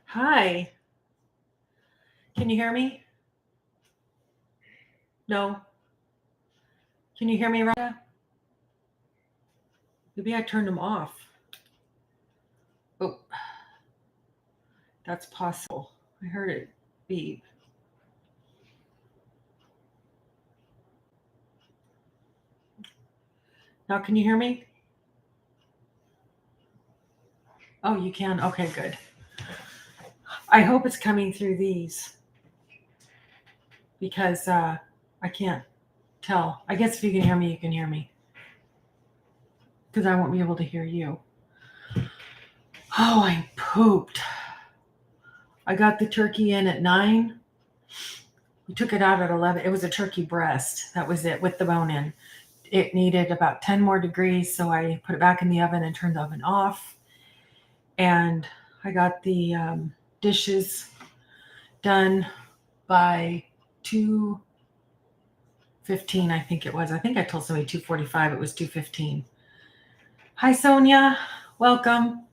Hi. Can you hear me? No. Can you hear me, Rhonda? Maybe I turned them off. Oh, that's possible. I heard it beep. Now, can you hear me? Oh, you can? Okay, good. I hope it's coming through these because I can't tell. I guess if you can hear me, you can hear me because I won't be able to hear you. Oh, I pooped. I got the turkey in at 9. We took it out at 11. It was a turkey breast. That was it with the bone in. It needed about 10 more degrees, so I put it back in the oven and turned the oven off. And I got the dishes done by 2:15, I think it was. I think I told somebody 2:45. It was 2:15. Hi, Sonia. Welcome.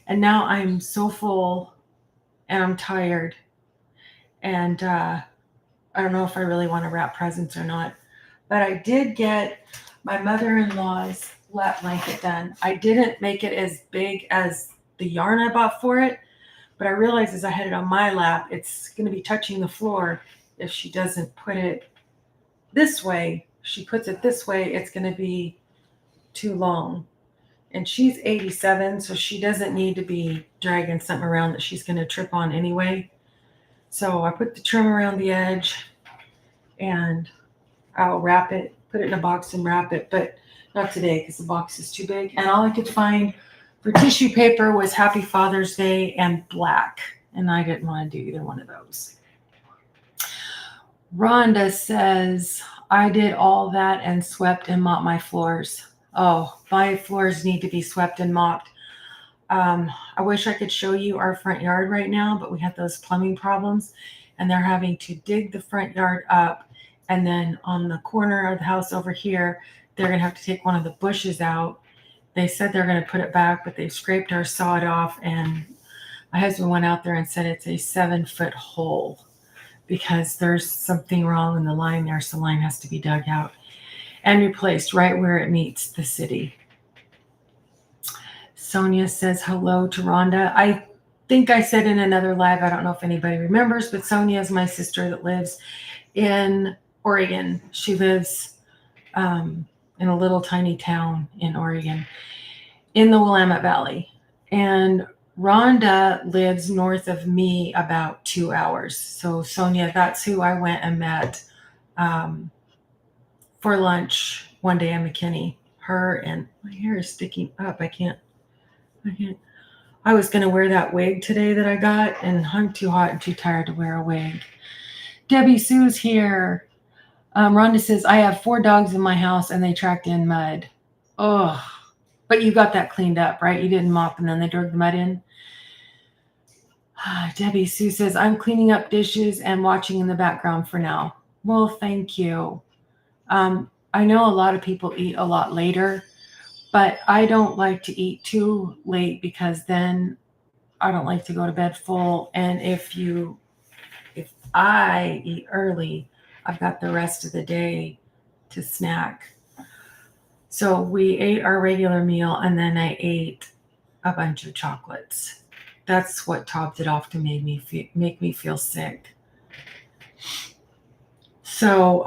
And now I'm so full and I'm tired. And I don't know if I really want to wrap presents or not. But I did get my mother-in-law's lap blanket done. I didn't make it as big as the yarn I bought for it, but I realized as I had it on my lap, it's going to be touching the floor if she doesn't put it this way. She puts it this way, it's going to be too long. And she's 87, so she doesn't need to be dragging something around that she's going to trip on anyway. So I put the trim around the edge and I'll wrap it, put it in a box and wrap it, but not today because the box is too big. And all I could find for tissue paper was Happy Father's Day and black. And I didn't want to do either one of those. Rhonda says, I did all that and swept and mopped my floors. Oh, my floors need to be swept and mopped. I wish I could show you our front yard right now, but we have those plumbing problems and they're having to dig the front yard up. And then on the corner of the house over here, they're going to have to take one of the bushes out. They said they're going to put it back, but they've scraped our sod off. And my husband went out there and said it's a 7-foot hole because there's something wrong in the line there. So the line has to be dug out and replaced right where it meets the city. Sonia says hello to Rhonda. I think I said in another live, I don't know if anybody remembers, but Sonia is my sister that lives in Oregon. She lives in a little tiny town in Oregon in the Willamette Valley. And Rhonda lives north of me about 2 hours. So Sonia, that's who I went and met for lunch one day in McKinney. Her and my hair is sticking up. I can't. I was going to wear that wig today that I got, and I'm too hot and too tired to wear a wig. Debbie Sue's here. Rhonda says, I have 4 dogs in my house and they tracked in mud. Oh, but you got that cleaned up, right? You didn't mop and then they drug the mud in. Debbie Sue says, I'm cleaning up dishes and watching in the background for now. Well, thank you. I know a lot of people eat a lot later, but I don't like to eat too late because then I don't like to go to bed full. And if I eat early, I've got the rest of the day to snack. So we ate our regular meal and then I ate a bunch of chocolates. That's what topped it off to make me feel sick. So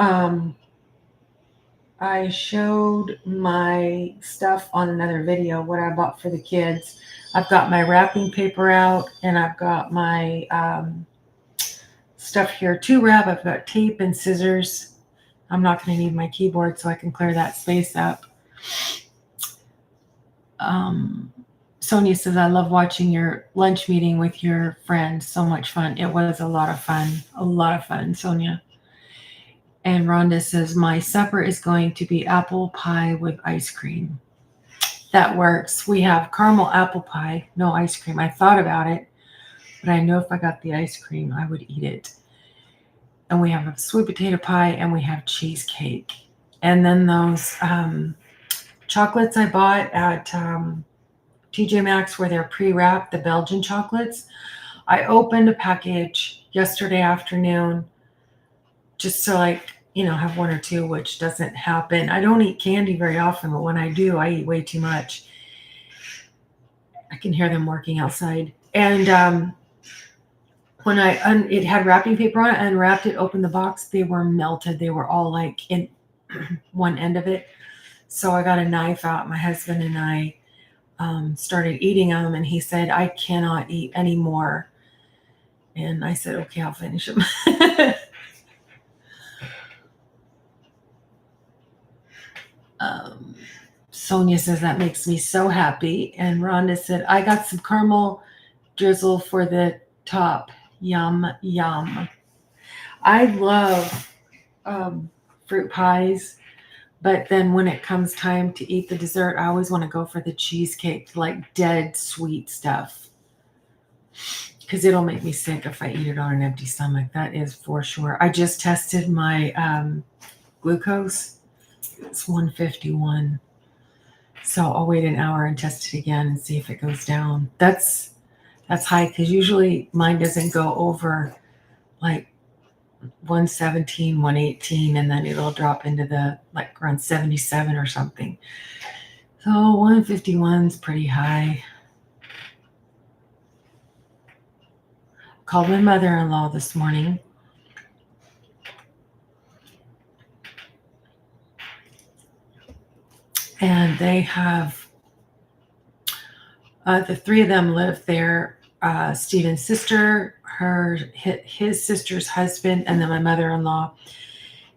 I showed my stuff on another video, what I bought for the kids. I've got my wrapping paper out and I've got my stuff here to wrap. I've got tape and scissors. I'm not going to need my keyboard so I can clear that space up. Sonia says, I love watching your lunch meeting with your friends. So much fun. It was a lot of fun, Sonia. And Rhonda says, my supper is going to be apple pie with ice cream. That works. We have caramel apple pie, no ice cream. I thought about it, but I know if I got the ice cream, I would eat it. And we have a sweet potato pie and we have cheesecake. And then those chocolates I bought at TJ Maxx where they're pre-wrapped, the Belgian chocolates. I opened a package yesterday afternoon just to have one or two, which doesn't happen. I don't eat candy very often, but when I do, I eat way too much. I can hear them working outside. And when it had wrapping paper on it, I unwrapped it, opened the box, they were melted. They were all like in one end of it. So I got a knife out. My husband and I started eating them, and he said, I cannot eat anymore. And I said, okay, I'll finish them. Sonia says, that makes me so happy. And Rhonda said, I got some caramel drizzle for the top. Yum, yum. I love fruit pies, but then when it comes time to eat the dessert, I always want to go for the cheesecake, like dead sweet stuff, because it'll make me sick if I eat it on an empty stomach. That is for sure. I just tested my glucose. It's 151. So I'll wait an hour and test it again and see if it goes down. That's high, because usually mine doesn't go over like 117, 118, and then it'll drop into the like around 77 or something. So 151 is pretty high. Called my mother-in-law this morning. And they have, the three of them live there. Stephen's sister, his sister's husband, and then my mother-in-law.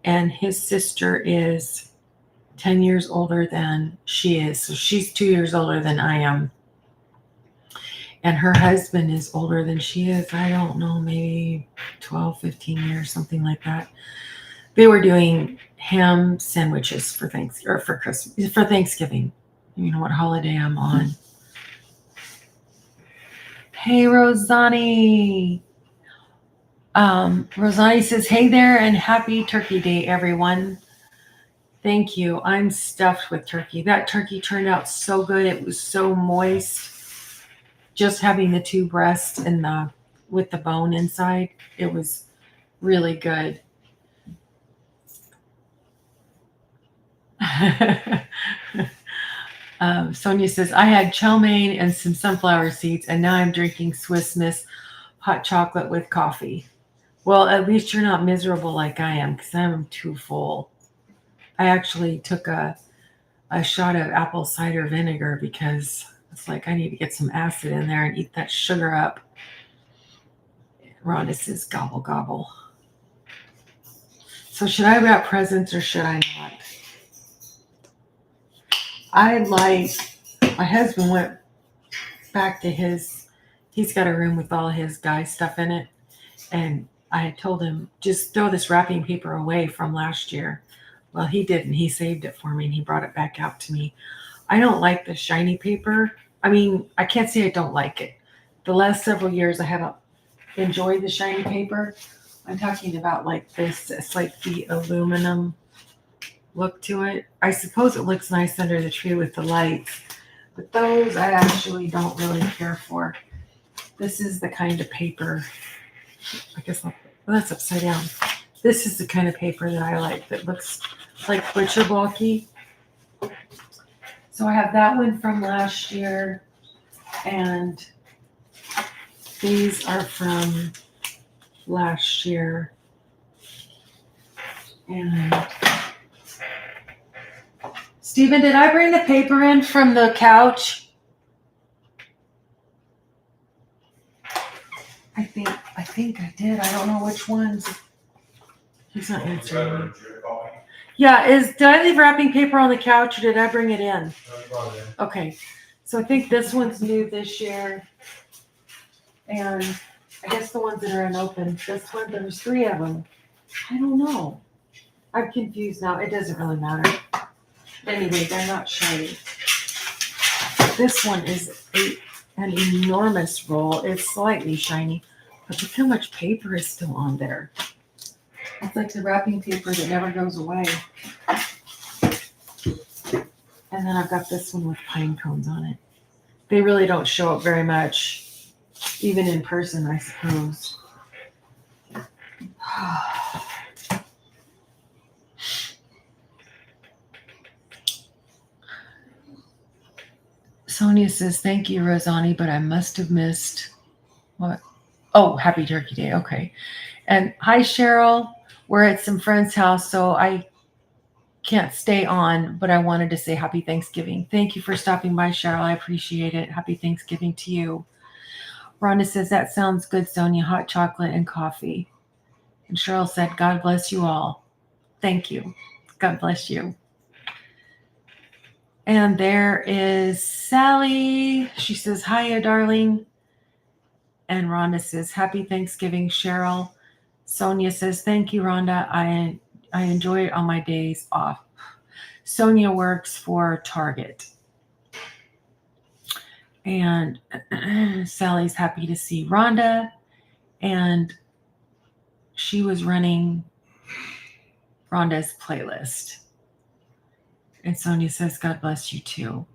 And his sister is 10 years older than she is. So she's 2 years older than I am. And her husband is older than she is. I don't know, maybe 12, 15 years, something like that. They were doing ham sandwiches for Thanksgiving. You know what holiday I'm on. Hey, Rosani. Rosani says, hey there, and happy Turkey Day, everyone. Thank you. I'm stuffed with turkey. That turkey turned out so good. It was so moist. Just having the two breasts and with the bone inside, it was really good. Sonia says, I had chow mein and some sunflower seeds, and now I'm drinking Swiss Miss hot chocolate with coffee. Well, at least you're not miserable like I am, because I'm too full. I actually took a shot of apple cider vinegar because it's like I need to get some acid in there and eat that sugar up. Rhonda says, gobble, gobble. So should I wrap presents or should I not? My husband went back to he's got a room with all his guy stuff in it. And I had told him, just throw this wrapping paper away from last year. Well, he didn't. He saved it for me and he brought it back out to me. I don't like the shiny paper. I mean, I can't say I don't like it. The last several years I haven't enjoyed the shiny paper. I'm talking about like this. It's like the aluminum look to it. I suppose it looks nice under the tree with the lights, but those I actually don't really care for. This is the kind of paper, I guess that's upside down. This is the kind of paper that I like that looks like butcher blocky. So I have that one from last year, and these are from last year. And Stephen, did I bring the paper in from the couch? I think I did. I don't know which ones. He's not answering me. Yeah, did I leave wrapping paper on the couch or did I bring it in? Okay, so I think this one's new this year. And I guess the ones that are unopened, this one, there's 3 of them. I don't know. I'm confused now. It doesn't really matter. Anyway, they're not shiny. This one is an enormous roll. It's slightly shiny, but look how much paper is still on there. It's like the wrapping paper that never goes away. And then I've got this one with pine cones on it. They really don't show up very much. even in person, I suppose. Sonia says, thank you, Rosani, but I must have missed what? Oh, happy Turkey Day. Okay. And hi, Cheryl. We're at some friend's house, so I can't stay on, but I wanted to say happy Thanksgiving. Thank you for stopping by, Cheryl. I appreciate it. Happy Thanksgiving to you. Rhonda says, that sounds good, Sonia. Hot chocolate and coffee. And Cheryl said, God bless you all. Thank you. God bless you. And there is Sally. She says, hiya, darling. And Rhonda says, happy Thanksgiving, Cheryl. Sonia says, thank you, Rhonda. I enjoy it on my days off. Sonia works for Target. And Sally's happy to see Rhonda. And she was running Rhonda's playlist. And Sonia says, God bless you too.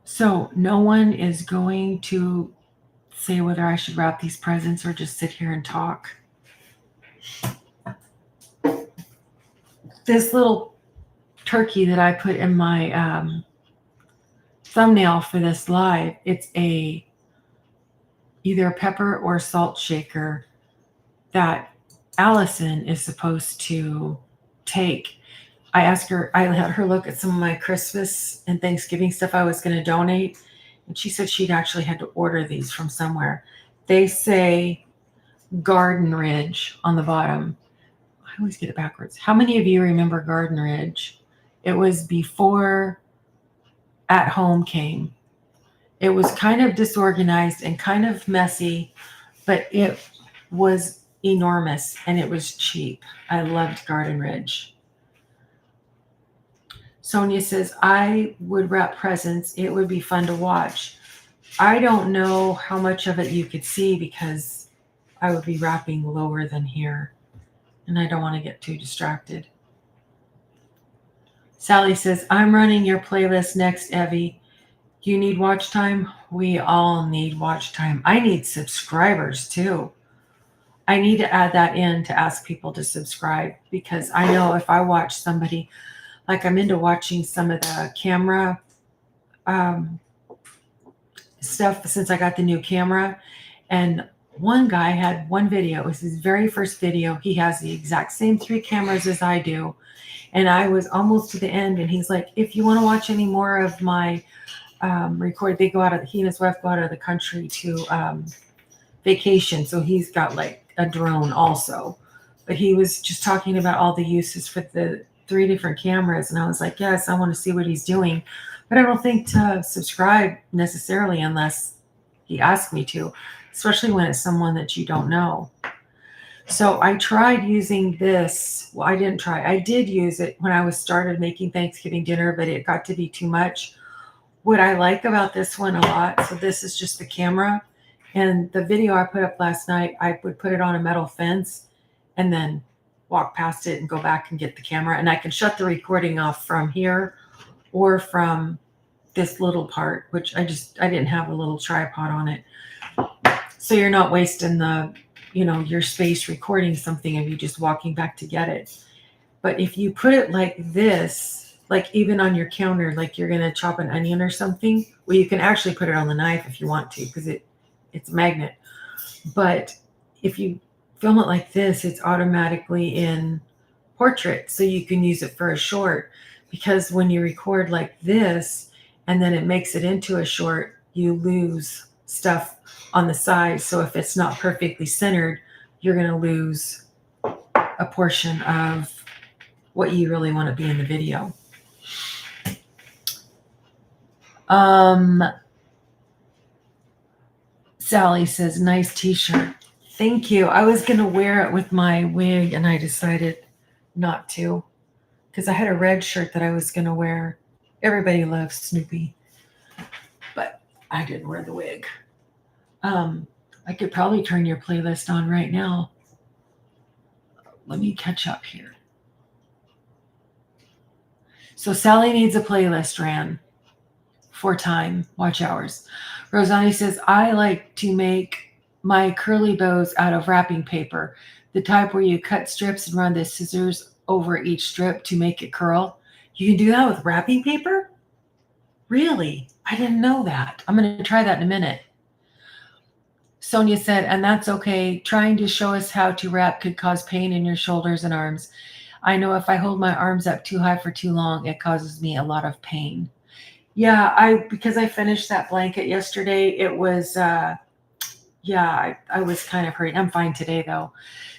So no one is going to say whether I should wrap these presents or just sit here and talk. This little turkey that I put in my thumbnail for this live, it's either a pepper or salt shaker that Allison is supposed to take. I asked her, I let her look at some of my Christmas and Thanksgiving stuff I was going to donate. And she said she'd actually had to order these from somewhere. They say Garden Ridge on the bottom. I always get it backwards. How many of you remember Garden Ridge? It was before At Home came. It was kind of disorganized and kind of messy, but it was enormous and it was cheap. I loved Garden Ridge. Sonia says, I would wrap presents. It would be fun to watch. I don't know how much of it you could see because I would be wrapping lower than here. And I don't want to get too distracted. Sally says, I'm running your playlist next, Evie. You need watch time? We all need watch time. I need subscribers too. I need to add that in to ask people to subscribe because I know if I watch somebody, like I'm into watching some of the camera stuff since I got the new camera. And one guy had one video. It was his very first video. He has the exact same 3 cameras as I do. And I was almost to the end. And he's like, if you want to watch any more of my record, he and his wife go out of the country to vacation. So he's got like a drone also. But he was just talking about all the uses for the 3 different cameras. And I was like, yes, I want to see what he's doing. But I don't think to subscribe necessarily unless he asks me to, especially when it's someone that you don't know. So I tried using this. Well, I didn't try. I did use it when I started making Thanksgiving dinner, but it got to be too much. What I like about this one a lot, so this is just the camera. And the video I put up last night, I would put it on a metal fence and then walk past it and go back and get the camera. And I can shut the recording off from here or from this little part, which I didn't have a little tripod on it. So you're not wasting your space recording something and you just walking back to get it. But if you put it like this, like even on your counter, like you're going to chop an onion or something, well, you can actually put it on the knife if you want to, because it's a magnet. But if you film it like this, it's automatically in portrait. So you can use it for a short, because when you record like this and then it makes it into a short, you lose stuff on the side. So if it's not perfectly centered, you're going to lose a portion of what you really want to be in the video. Sally says, nice t-shirt. Thank you. I was going to wear it with my wig and I decided not to because I had a red shirt that I was going to wear. Everybody loves Snoopy, but I didn't wear the wig. I could probably turn your playlist on right now. Let me catch up here. So Sally needs a playlist ran for time, watch hours. Rosani says, I like to make my curly bows out of wrapping paper, the type where you cut strips and run the scissors over each strip to make it curl. You can do that with wrapping paper? Really? I didn't know that. I'm going to try that in a minute. Sonia said, and that's okay. Trying to show us how to wrap could cause pain in your shoulders and arms. I know if I hold my arms up too high for too long, it causes me a lot of pain. Yeah, because I finished that blanket yesterday, it was, I was kind of hurting. I'm fine today, though.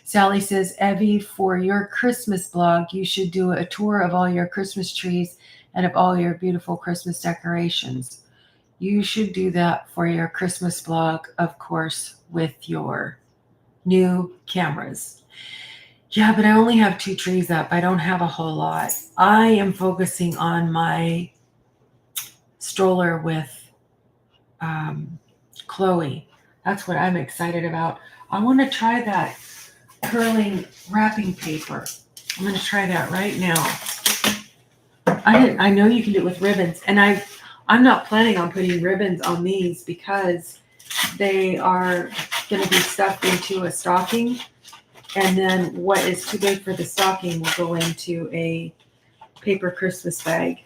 Sally says, Evie, for your Christmas blog, you should do a tour of all your Christmas trees and of all your beautiful Christmas decorations. You should do that for your Christmas blog, of course, with your new cameras. Yeah, but I only have 2 trees up. I don't have a whole lot. I am focusing on my stroller with Chloe. That's what I'm excited about. I want to try that curling wrapping paper. I'm going to try that right now. I know you can do it with ribbons, and I'm not planning on putting ribbons on these because they are going to be stuffed into a stocking, and then what is too big for the stocking will go into a paper Christmas bag.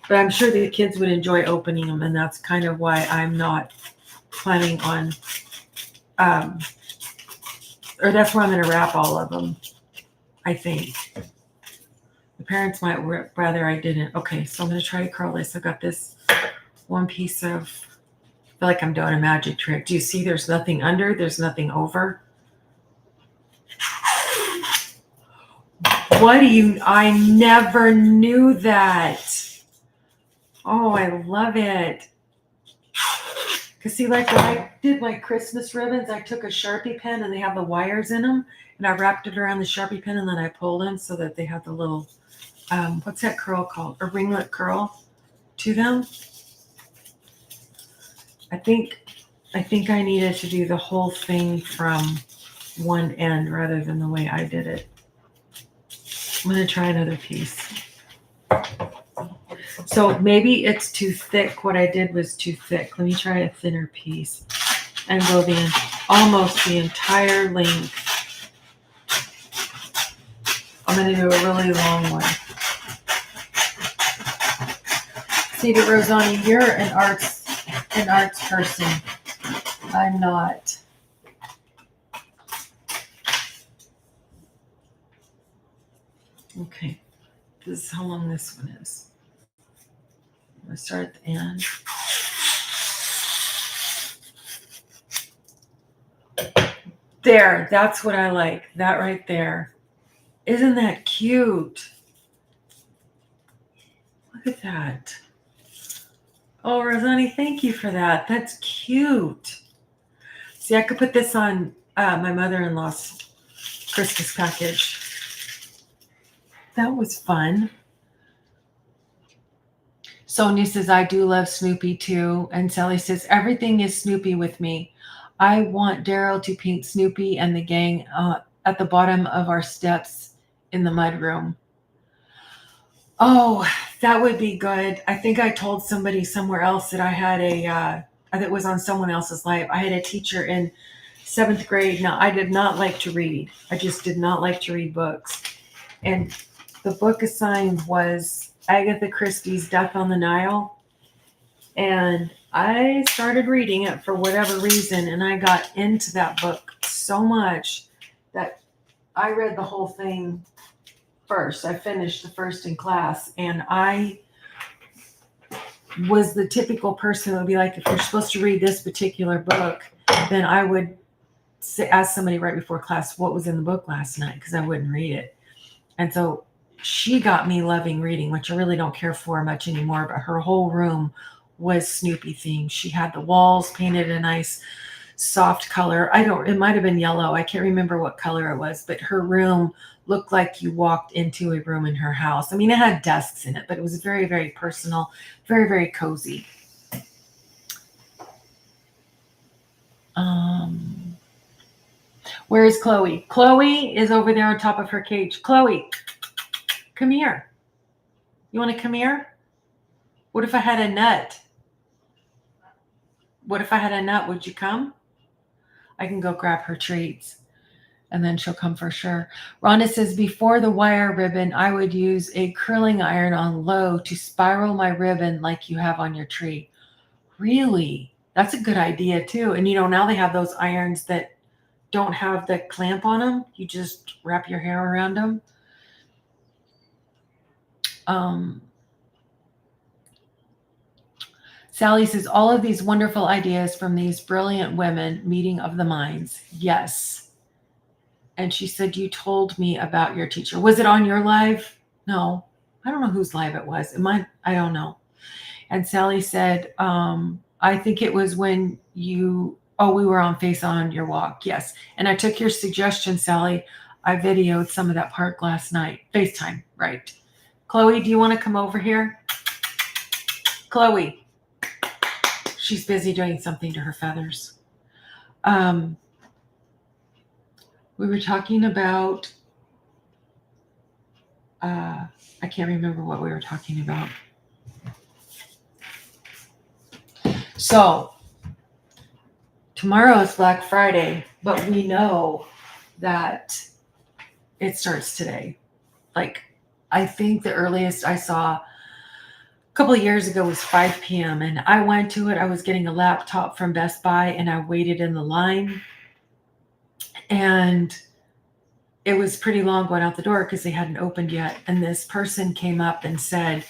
But I'm sure the kids would enjoy opening them, and that's kind of why I'm not planning on, or that's where I'm going to wrap all of them, I think. The parents might rather I didn't. Okay, so I'm going to try to curl this. I've got this one piece of, I feel like I'm doing a magic trick. Do you see there's nothing under? There's nothing over. I never knew that. Oh, I love it. Because see, like when I did my Christmas ribbons, I took a Sharpie pen and they have the wires in them. And I wrapped it around the Sharpie pen and then I pulled them so that they have the little, what's that curl called? A ringlet curl to them. I think I needed to do the whole thing from one end rather than the way I did it. I'm going to try another piece. So maybe it's too thick. What I did was too thick. Let me try a thinner piece and go almost the entire length. I'm going to do a really long one. See, to Rosani, you're an arts person. I'm not. Okay, this is how long this one is. I'm going to start at the end. There, that's what I like. That right there. Isn't that cute? Look at that. Oh, Rosani, thank you for that. That's cute. See, I could put this on my mother-in-law's Christmas package. That was fun. Sonia says, I do love Snoopy too. And Sally says, everything is Snoopy with me. I want Daryl to paint Snoopy and the gang at the bottom of our steps in the mudroom. Oh, that would be good. I think I told somebody somewhere else that I had that was on someone else's life. I had a teacher in 7th grade. Now, I did not like to read. I just did not like to read books. And the book assigned was Agatha Christie's Death on the Nile. And I started reading it for whatever reason. And I got into that book so much that I read the whole thing first. I finished the first in class. And I was the typical person that would be like, if you're supposed to read this particular book, then I would ask somebody right before class what was in the book last night because I wouldn't read it. And so she got me loving reading, which I really don't care for much anymore, but her whole room was Snoopy themed. She had the walls painted a nice soft color. It might have been yellow. I can't remember what color it was, but her room looked like you walked into a room in her house. I mean, it had desks in it, but it was very, very personal, very, very cozy. Where is Chloe? Chloe is over there on top of her cage. Chloe, come here. You want to come here? What if I had a nut? What if I had a nut? Would you come? I can go grab her treats and then she'll come for sure. Rhonda says, before the wire ribbon, I would use a curling iron on low to spiral my ribbon like you have on your tree. Really? That's a good idea too. And now they have those irons that don't have the clamp on them. You just wrap your hair around them. Sally says, all of these wonderful ideas from these brilliant women, meeting of the minds. Yes. And she said, you told me about your teacher. Was it on your live? No, I don't know whose live it was. I don't know. And Sally said, I think it was when we were on Face on Your Walk. Yes. And I took your suggestion, Sally. I videoed some of that part last night. FaceTime, right. Chloe, do you want to come over here? Chloe. She's busy doing something to her feathers. We were talking about, I can't remember what we were talking about. So tomorrow is Black Friday, but we know that it starts today. Like, I think the earliest I saw a couple of years ago was 5 p.m. and I went to it. I was getting a laptop from Best Buy and I waited in the line. And it was pretty long going out the door because they hadn't opened yet. And this person came up and said,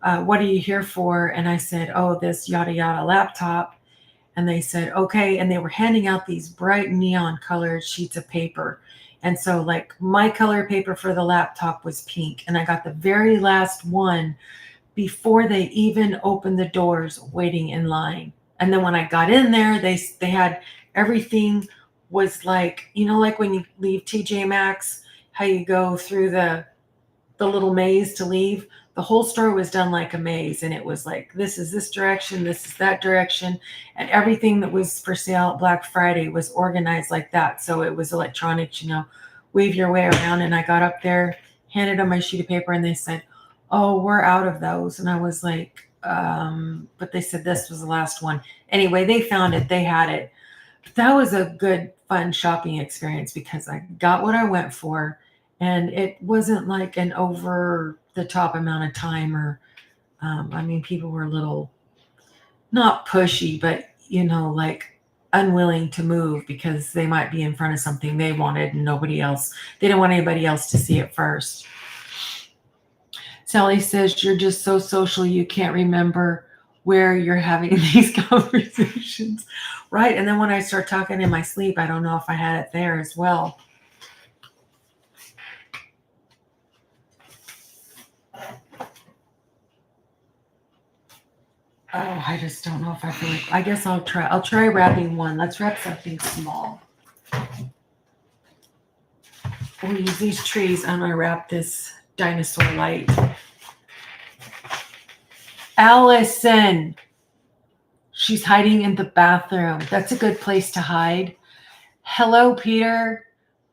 what are you here for? And I said, oh, this yada yada laptop. And they said, okay. And they were handing out these bright neon colored sheets of paper. And so like my color paper for the laptop was pink. And I got the very last one before they even opened the doors, waiting in line. And then when I got in there, they had everything was like, like when you leave TJ Maxx, how you go through the little maze to leave. The whole store was done like a maze. And it was like, this is this direction, this is that direction. And everything that was for sale at Black Friday was organized like that. So it was electronics, weave your way around. And I got up there, handed them my sheet of paper, and they said, oh, we're out of those. And I was like, but they said this was the last one. Anyway, they found it. They had it. But that was a good, fun shopping experience because I got what I went for. And it wasn't like an over the top amount of time or, people were a little, not pushy, but, like unwilling to move because they might be in front of something they wanted and they didn't want anybody else to see it first. Sally says, you're just so social, you can't remember where you're having these conversations. Right. And then when I start talking in my sleep, I don't know if I had it there as well. Oh, I just don't know if I feel like, I guess I'll try wrapping one. Let's wrap something small. We'll use these trees. I'm going to wrap this dinosaur light. Allison. She's hiding in the bathroom. That's a good place to hide. Hello, Peter.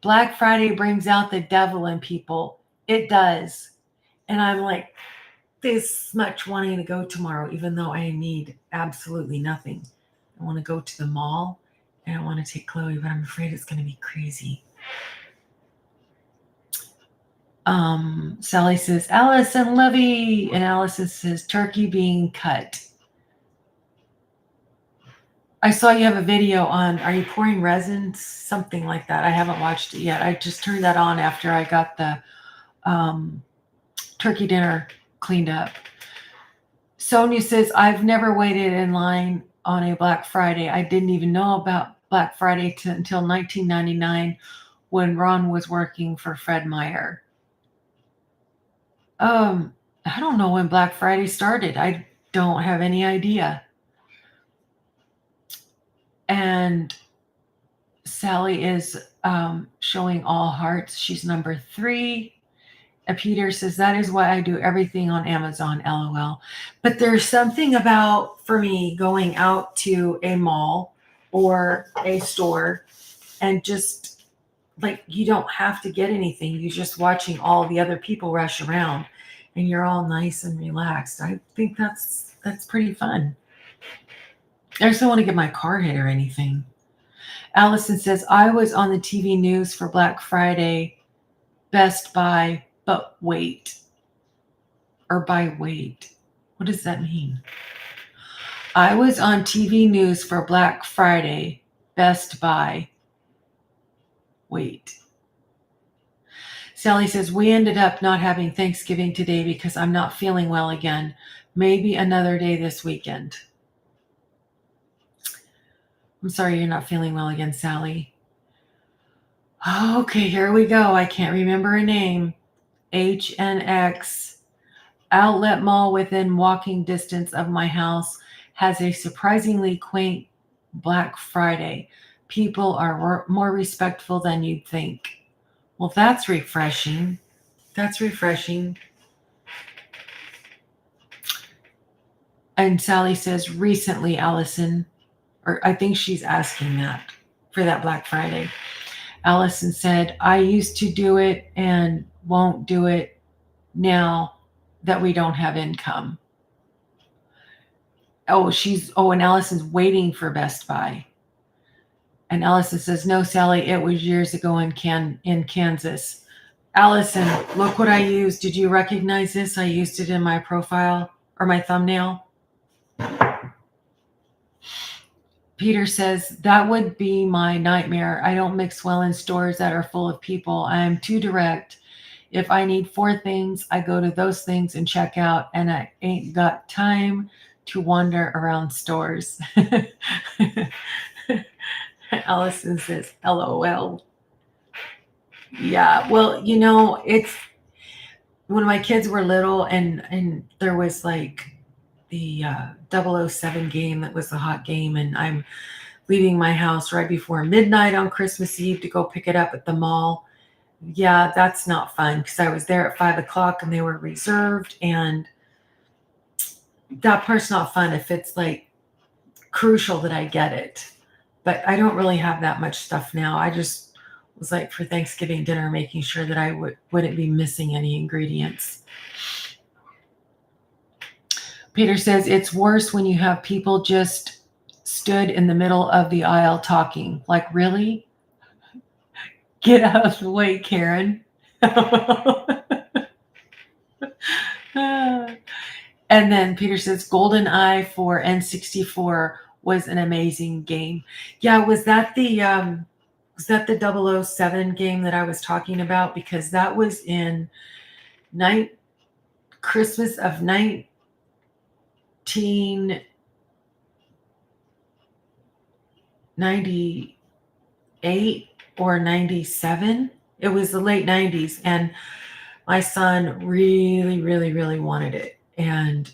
Black Friday brings out the devil in people. It does. And I'm like, this much wanting to go tomorrow, even though I need absolutely nothing. I want to go to the mall and I want to take Chloe, but I'm afraid it's going to be crazy. Sally says, Allison Levy. And Allison says, turkey being cut. I saw you have a video on, are you pouring resin? Something like that. I haven't watched it yet. I just turned that on after I got the turkey dinner cleaned up. Sonia says, I've never waited in line on a Black Friday. I didn't even know about Black Friday until 1999 when Ron was working for Fred Meyer. I don't know when Black Friday started. I don't have any idea. And Sally is showing all hearts. She's number 3. Peter says, that is why I do everything on Amazon, LOL. But there's something about, for me, going out to a mall or a store and just like, you don't have to get anything. You're just watching all the other people rush around and you're all nice and relaxed. I think that's pretty fun. I just don't want to get my car hit or anything. Allison says, I was on the TV news for Black Friday, Best Buy, but wait. Or by wait. What does that mean? I was on TV news for Black Friday, Best Buy. Wait. Sally says, we ended up not having Thanksgiving today because I'm not feeling well again. Maybe another day this weekend. I'm sorry you're not feeling well again, Sally. Okay, here we go. I can't remember a name. HNX. Outlet mall within walking distance of my house has a surprisingly quaint Black Friday. People are more respectful than you'd think. Well, that's refreshing. That's refreshing. And Sally says, recently, Allison, or I think she's asking that for that Black Friday. Allison said, I used to do it and won't do it now that we don't have income. And Allison's waiting for Best Buy. And Allison says, no, Sally, it was years ago in Kansas. Allison, look what I used. Did you recognize this? I used it in my profile or my thumbnail. Peter says, that would be my nightmare. I don't mix well in stores that are full of people. I am too direct. If I need 4 things, I go to those things and check out, and I ain't got time to wander around stores. Allison says, LOL. Yeah, well, it's when my kids were little and there was like the 007 game that was the hot game, and I'm leaving my house right before midnight on Christmas Eve to go pick it up at the mall. Yeah, that's not fun because I was there at 5:00 and they were reserved, and that part's not fun if it's like crucial that I get it. But I don't really have that much stuff now. I just was like for Thanksgiving dinner making sure that I wouldn't be missing any ingredients. Peter says it's worse when you have people just stood in the middle of the aisle talking. Like, really? Get out of the way, Karen. And then Peter says GoldenEye for N64 was an amazing game. Yeah, was that the 007 game that I was talking about? Because that was in Christmas of 1998 or 97. It was the late 90s, and my son really, really, really wanted it. And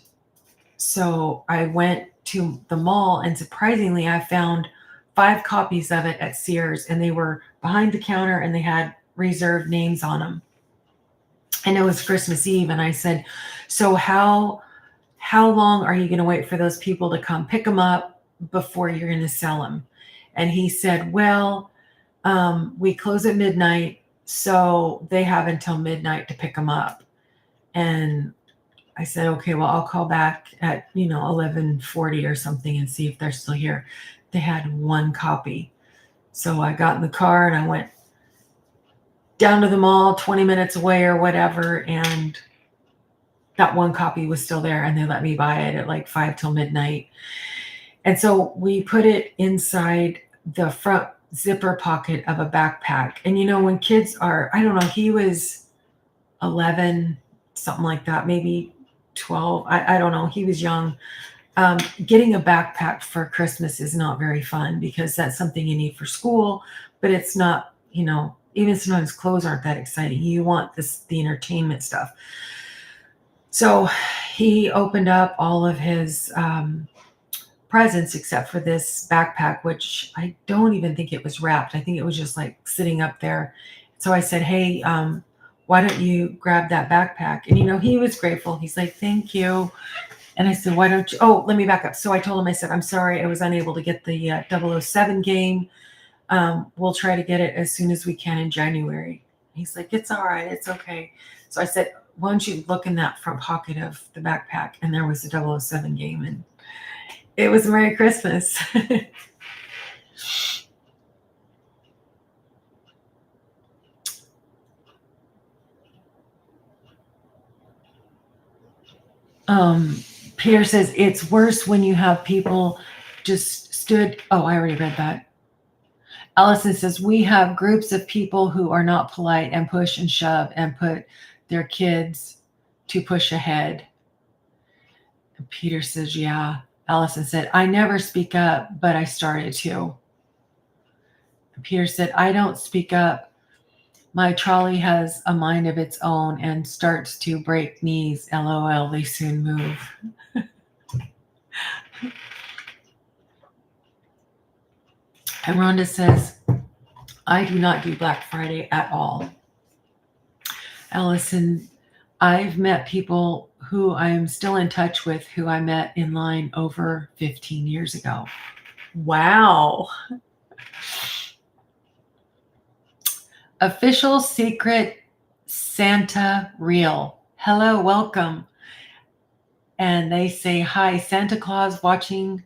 so I went to the mall, and surprisingly, I found 5 copies of it at Sears, and they were behind the counter and they had reserved names on them. And it was Christmas Eve, and I said, so how long are you going to wait for those people to come pick them up before you're going to sell them? And he said, well, we close at midnight, so they have until midnight to pick them up. And I said, okay, well, I'll call back at 11:40 or something and see if they're still here. They had 1 copy. So I got in the car and I went down to the mall 20 minutes away or whatever, and that 1 copy was still there, and they let me buy it at like 5 till midnight. And so we put it inside the front zipper pocket of a backpack. And when kids are, I don't know, he was 11, something like that, maybe 12. I don't know. He was young. Getting a backpack for Christmas is not very fun because that's something you need for school, but it's not, even sometimes clothes aren't that exciting. You want the entertainment stuff. So he opened up all of his presents except for this backpack, which I don't even think it was wrapped. I think it was just like sitting up there. So I said, hey, why don't you grab that backpack? And, he was grateful. He's like, thank you. And I said, why don't you? Oh, let me back up. So I told him, I said, I'm sorry, I was unable to get the 007 game. We'll try to get it as soon as we can in January. He's like, it's all right. It's okay. So I said, why don't you look in that front pocket of the backpack? And there was the 007 game. And It was Merry Christmas. Peter says it's worse when you have people just stood. Oh, I already read that. Allison says we have groups of people who are not polite and push and shove and put their kids to push ahead. And Peter says, yeah. Allison said, I never speak up, but I started to. And Peter said, I don't speak up. My trolley has a mind of its own and starts to break knees. LOL, they soon move. And Rhonda says, I do not do Black Friday at all. Allison, I've met people who I'm still in touch with who I met in line over 15 years ago. Wow. Official Secret Santa Real. Hello, welcome. And they say, hi, Santa Claus watching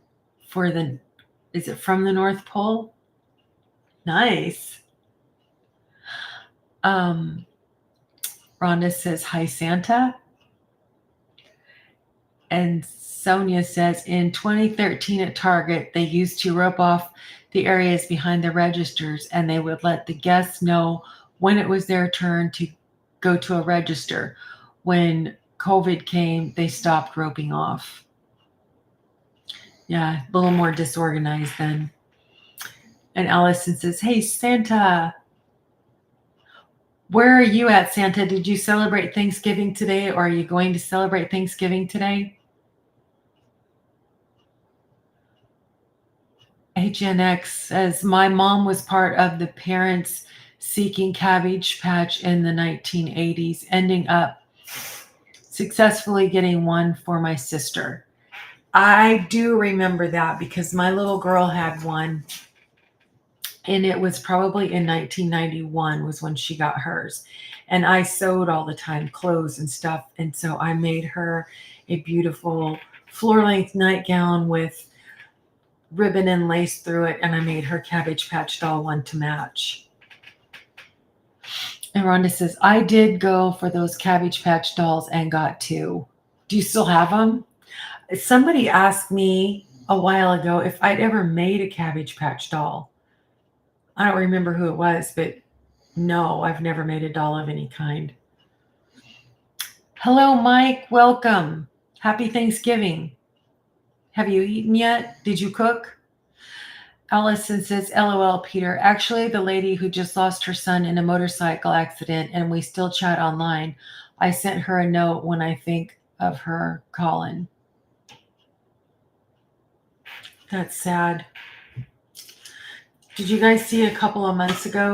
for the, is it from the North Pole? Nice. Rhonda says, hi, Santa. And Sonia says, in 2013 at Target, they used to rope off the areas behind the registers and they would let the guests know when it was their turn to go to a register. When COVID came, they stopped roping off. Yeah, a little more disorganized then. And Allison says, hey, Santa, where are you at, Santa? Did you celebrate Thanksgiving today, or are you going to celebrate Thanksgiving today? HNX says, my mom was part of the parents seeking Cabbage Patch in the 1980s, ending up successfully getting one for my sister. I do remember that because my little girl had one, and it was probably in 1991 was when she got hers. And I sewed all the time, clothes and stuff. And so I made her a beautiful floor-length nightgown with ribbon and lace through it, and I made her Cabbage Patch doll one to match. And Rhonda says, I did go for those Cabbage Patch dolls and got two. Do you still have them? Somebody asked me a while ago if I'd ever made a Cabbage Patch doll. I don't remember who it was, but no, I've never made a doll of any kind. Hello, Mike. Welcome. Happy Thanksgiving. Have you eaten yet? Did you cook? Allison says, LOL, Peter. Actually, the lady who just lost her son in a motorcycle accident, and we still chat online. I sent her a note when I think of her, Colin. That's sad. Did you guys see a couple of months ago?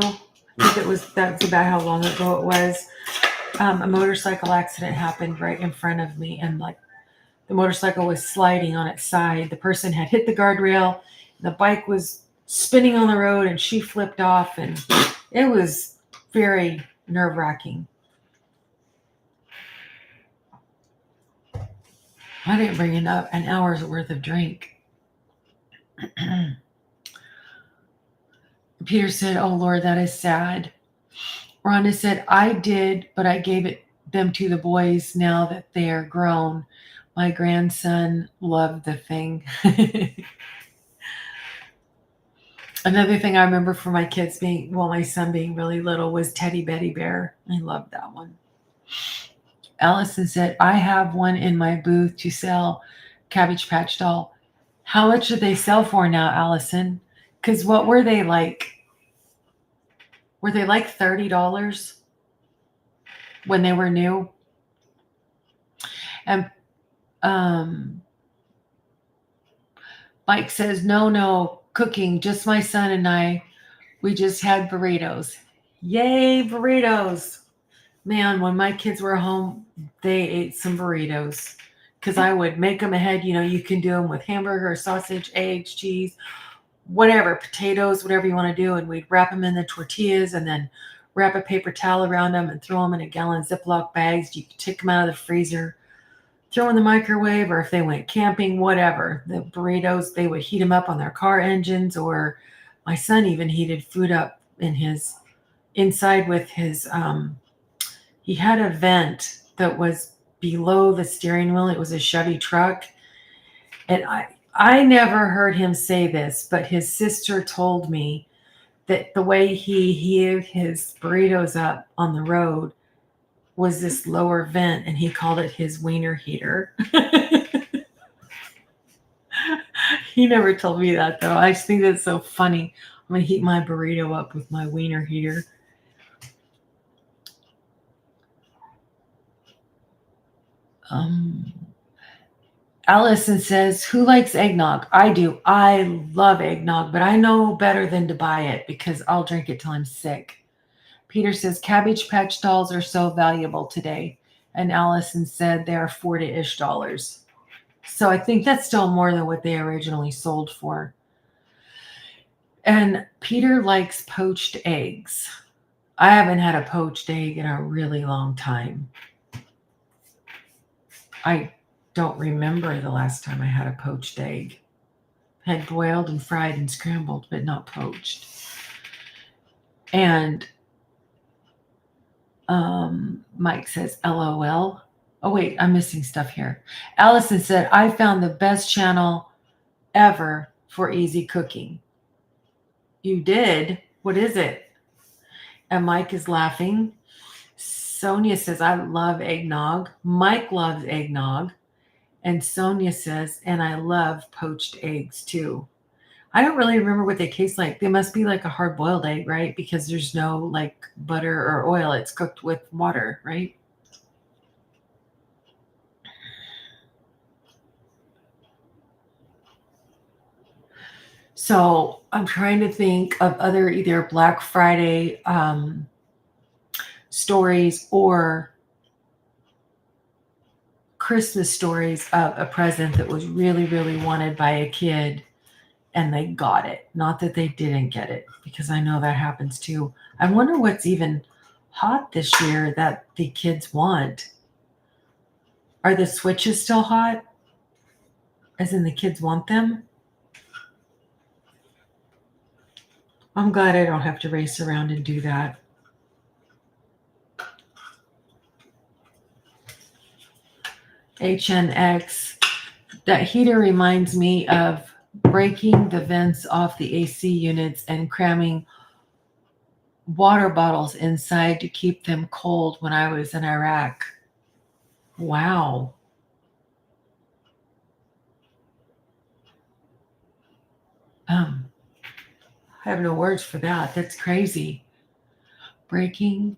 I think that's about how long ago it was. A motorcycle accident happened right in front of me, and like the motorcycle was sliding on its side. The person had hit the guardrail. The bike was spinning on the road and she flipped off, and it was very nerve-wracking. I didn't bring enough an hour's worth of drink. Peter said, oh Lord, that is sad. Rhonda said, I did, but I gave them to the boys now that they are grown. My grandson loved the thing. Another thing I remember for my kids my son being really little was Teddy Betty Bear. I loved that one. Allison said, I have one in my booth to sell Cabbage Patch doll. How much do they sell for now, Allison? Because what were they like? Were they like $30 when they were new? And Mike says, no, cooking, just my son and I. We just had burritos. Yay, burritos. Man, when my kids were home, they ate some burritos because I would make them ahead. You know, you can do them with hamburger, sausage, eggs, cheese, whatever, potatoes, whatever you want to do. And we'd wrap them in the tortillas and then wrap a paper towel around them and throw them in a gallon Ziploc bags. You could take them out of the freezer. throw in the microwave, or if they went camping, whatever. The burritos, they would heat them up on their car engines, or my son even heated food up in his inside with his he had a vent that was below the steering wheel. It was a Chevy truck. And I never heard him say this, but his sister told me that the way he heated his burritos up on the road was this lower vent, and he called it his wiener heater. He never told me that, though. I just think that's so funny. I'm going to heat my burrito up with my wiener heater. Allison says, who likes eggnog? I do. I love eggnog, but I know better than to buy it because I'll drink it till I'm sick. Peter says, Cabbage Patch dolls are so valuable today. And Allison said they are $40-ish. So I think that's still more than what they originally sold for. And Peter likes poached eggs. I haven't had a poached egg in a really long time. I don't remember the last time I had a poached egg. Had boiled and fried and scrambled, but not poached. And Mike says, LOL. Oh, wait, I'm missing stuff here. Allison said, I found the best channel ever for easy cooking. You did? What is it? And Mike is laughing. Sonia says, I love eggnog. Mike loves eggnog. And Sonia says, and I love poached eggs too. I don't really remember what they taste like. They must be like a hard-boiled egg, right? Because there's no like butter or oil. It's cooked with water, right? So I'm trying to think of other either Black Friday stories or Christmas stories of a present that was really, really wanted by a kid and they got it. Not that they didn't get it, because I know that happens too. I wonder what's even hot this year that the kids want. Are the Switches still hot? As in the kids want them? I'm glad I don't have to race around and do that. HNX. That heater reminds me of breaking the vents off the AC units and cramming water bottles inside to keep them cold when I was in Iraq. Wow. I have no words for that. That's crazy. Breaking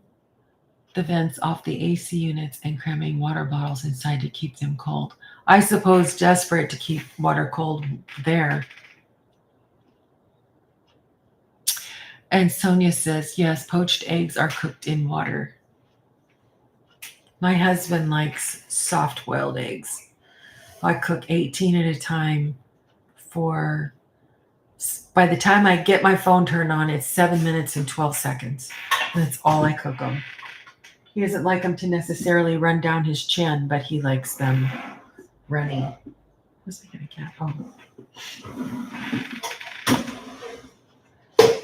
the vents off the AC units and cramming water bottles inside to keep them cold. I suppose desperate to keep water cold there. And Sonia says, yes, poached eggs are cooked in water. My husband likes soft boiled eggs. I cook 18 at a time by the time I get my phone turned on, it's 7 minutes and 12 seconds. That's all I cook them. He doesn't like them to necessarily run down his chin, but he likes them running. What's I gonna get? Oh.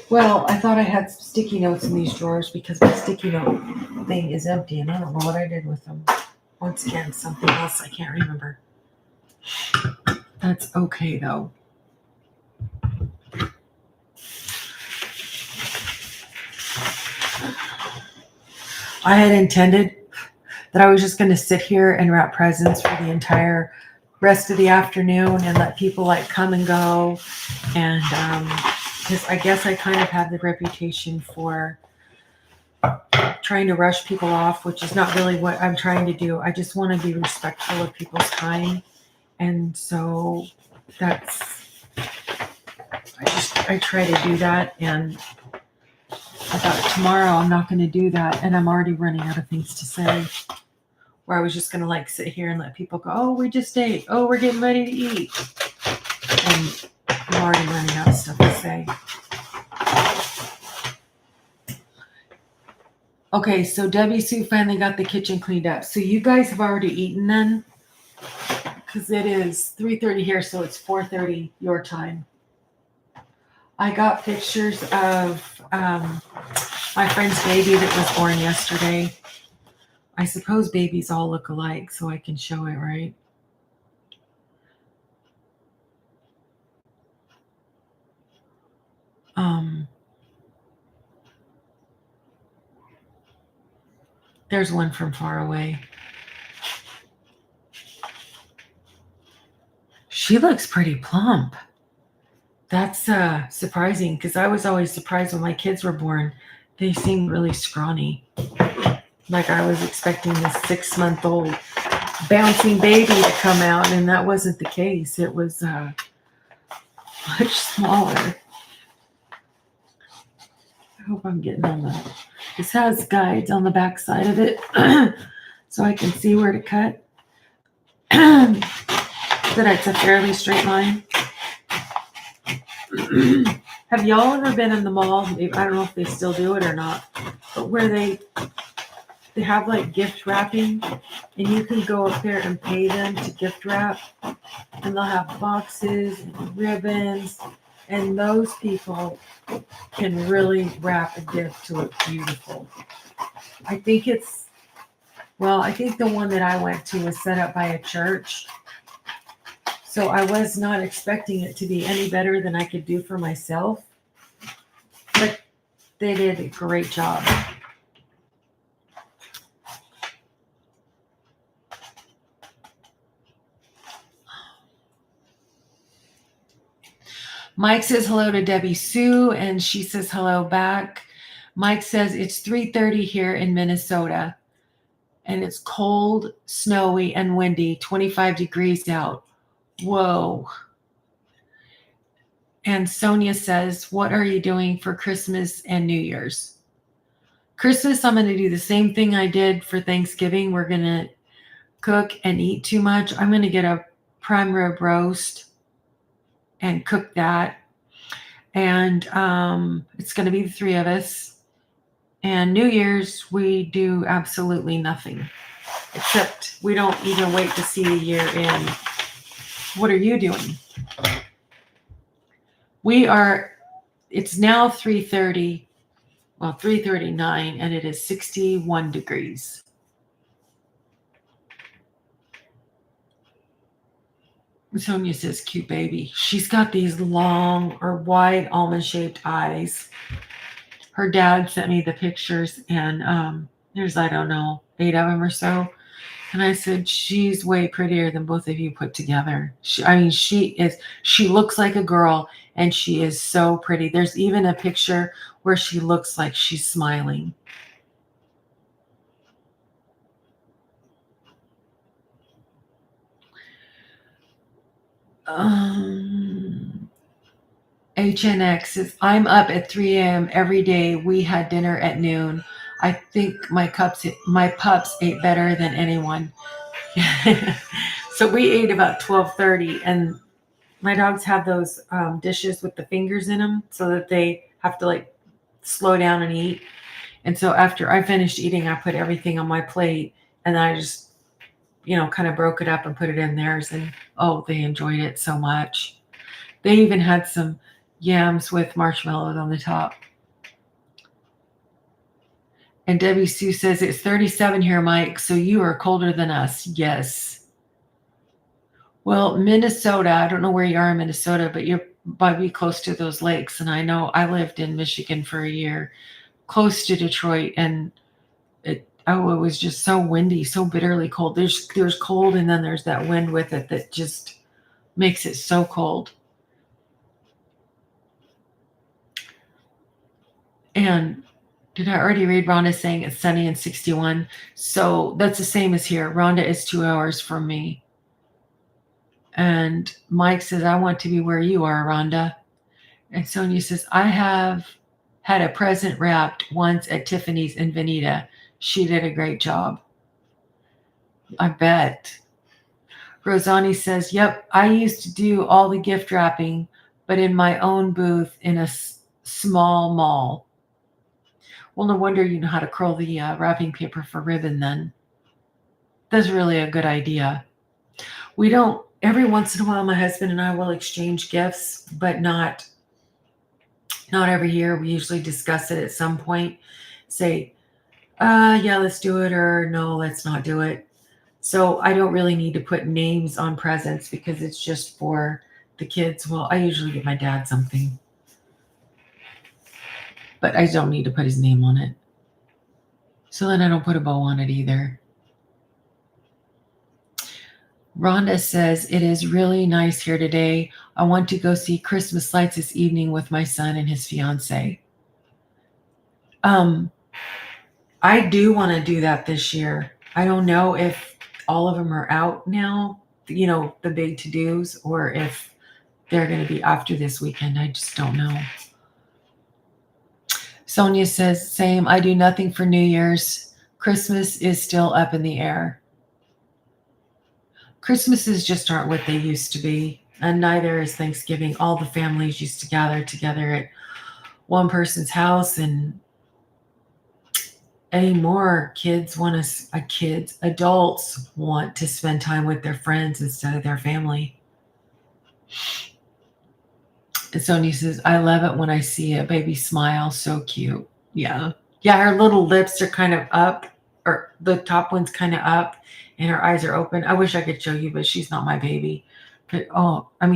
Well, I thought I had some sticky notes in these drawers because my sticky note thing is empty and I don't know what I did with them. Once again, something else I can't remember. That's okay though. I had intended that I was just going to sit here and wrap presents for the entire rest of the afternoon and let people like come and go. And because I guess I kind of have the reputation for trying to rush people off, which is not really what I'm trying to do. I just want to be respectful of people's time. And so I try to do that. And I thought tomorrow I'm not going to do that. And I'm already running out of things to say. Where I was just going to like sit here and let people go, oh, we just ate. Oh, we're getting ready to eat. And I'm already running out of stuff to say. Okay, so Debbie Sue finally got the kitchen cleaned up. So you guys have already eaten then? because it is 3:30 here, so it's 4:30 your time. I got pictures of my friend's baby that was born yesterday. I suppose babies all look alike, so I can show it, right? There's one from far away. She looks pretty plump. That's surprising because I was always surprised when my kids were born. They seemed really scrawny. Like I was expecting this 6-month-old bouncing baby to come out, and that wasn't the case. It was much smaller. I hope I'm getting on the... This has guides on the back side of it so I can see where to cut. That it's a fairly straight line. Have y'all ever been in the mall? I don't know if they still do it or not, but where they have like gift wrapping, and you can go up there and pay them to gift wrap, and they'll have boxes and ribbons, and those people can really wrap a gift to look beautiful. I think the one that I went to was set up by a church. So I was not expecting it to be any better than I could do for myself. But they did a great job. Mike says hello to Debbie Sue, and she says hello back. Mike says it's 3:30 here in Minnesota, and it's cold, snowy, and windy, 25 degrees out. Whoa. And Sonia says, what are you doing for Christmas and New Year's? Christmas, I'm going to do the same thing I did for Thanksgiving. We're going to cook and eat too much. I'm going to get a prime rib roast and cook that. And it's going to be the three of us. And New Year's, we do absolutely nothing. Except we don't even wait to see the year end. What are you doing? It's now 3:30, 3:39, and it is 61 degrees. Sonia says, cute baby. She's got these long or wide almond-shaped eyes. Her dad sent me the pictures, and there's, I don't know, 8 of them or so. And I said, she's way prettier than both of you put together. She looks like a girl, and she is so pretty. There's even a picture where she looks like she's smiling. HNX says, I'm up at 3 a.m. every day. We had dinner at noon. I think my pups ate better than anyone. So we ate about 12:30, and my dogs have those dishes with the fingers in them so that they have to like slow down and eat. And so after I finished eating, I put everything on my plate, and I just, kind of broke it up and put it in theirs. And they enjoyed it so much. They even had some yams with marshmallows on the top. And Debbie Sue says, it's 37 here, Mike, so you are colder than us. Yes. Well, Minnesota, I don't know where you are in Minnesota, but you're probably close to those lakes. And I know I lived in Michigan for a year, close to Detroit, and it was just so windy, so bitterly cold. There's cold, and then there's that wind with it that just makes it so cold. And did I already read Rhonda saying it's sunny and 61? So that's the same as here. Rhonda is 2 hours from me. And Mike says, I want to be where you are, Rhonda. And Sonia says, I have had a present wrapped once at Tiffany's in Veneta. She did a great job. I bet. Rosani says, yep, I used to do all the gift wrapping, but in my own booth in a small mall. Well, no wonder you know how to curl the wrapping paper for ribbon then. That's really a good idea. We don't every once in a while, my husband and I will exchange gifts, but not every year. We usually discuss it at some point. Say, yeah, let's do it, or no, let's not do it. So I don't really need to put names on presents because it's just for the kids. Well, I usually get my dad something, but I don't need to put his name on it. So then I don't put a bow on it either. Rhonda says, it is really nice here today. I want to go see Christmas lights this evening with my son and his fiance. I do want to do that this year. I don't know if all of them are out now, the big to-dos, or if they're going to be after this weekend. I just don't know. Sonia says, same. I do nothing for New Year's. Christmas is still up in the air. Christmases just aren't what they used to be, and neither is Thanksgiving. All the families used to gather together at one person's house, and anymore, adults want to spend time with their friends instead of their family. And Sonia says, I love it when I see a baby smile. So cute. Yeah. Yeah, her little lips are kind of up, or the top one's kind of up, and her eyes are open. I wish I could show you, but she's not my baby. But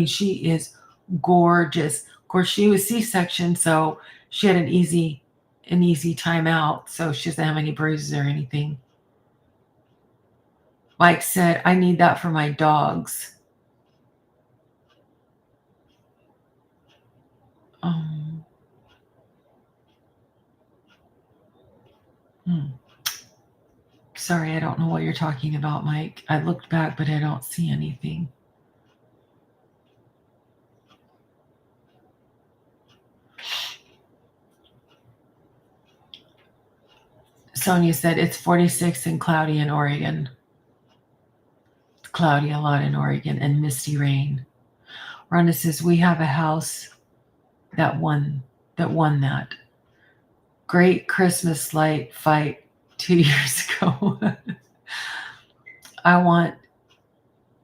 she is gorgeous. Of course, she was C-section, so she had an easy time out, so she doesn't have any bruises or anything. Mike said, I need that for my dogs. Sorry, I don't know what you're talking about, Mike. I looked back, but I don't see anything. Sonia said it's 46 and cloudy in Oregon. It's cloudy a lot in Oregon and misty rain. Rhonda says we have a house that won that. Great Christmas light fight 2 years ago. I want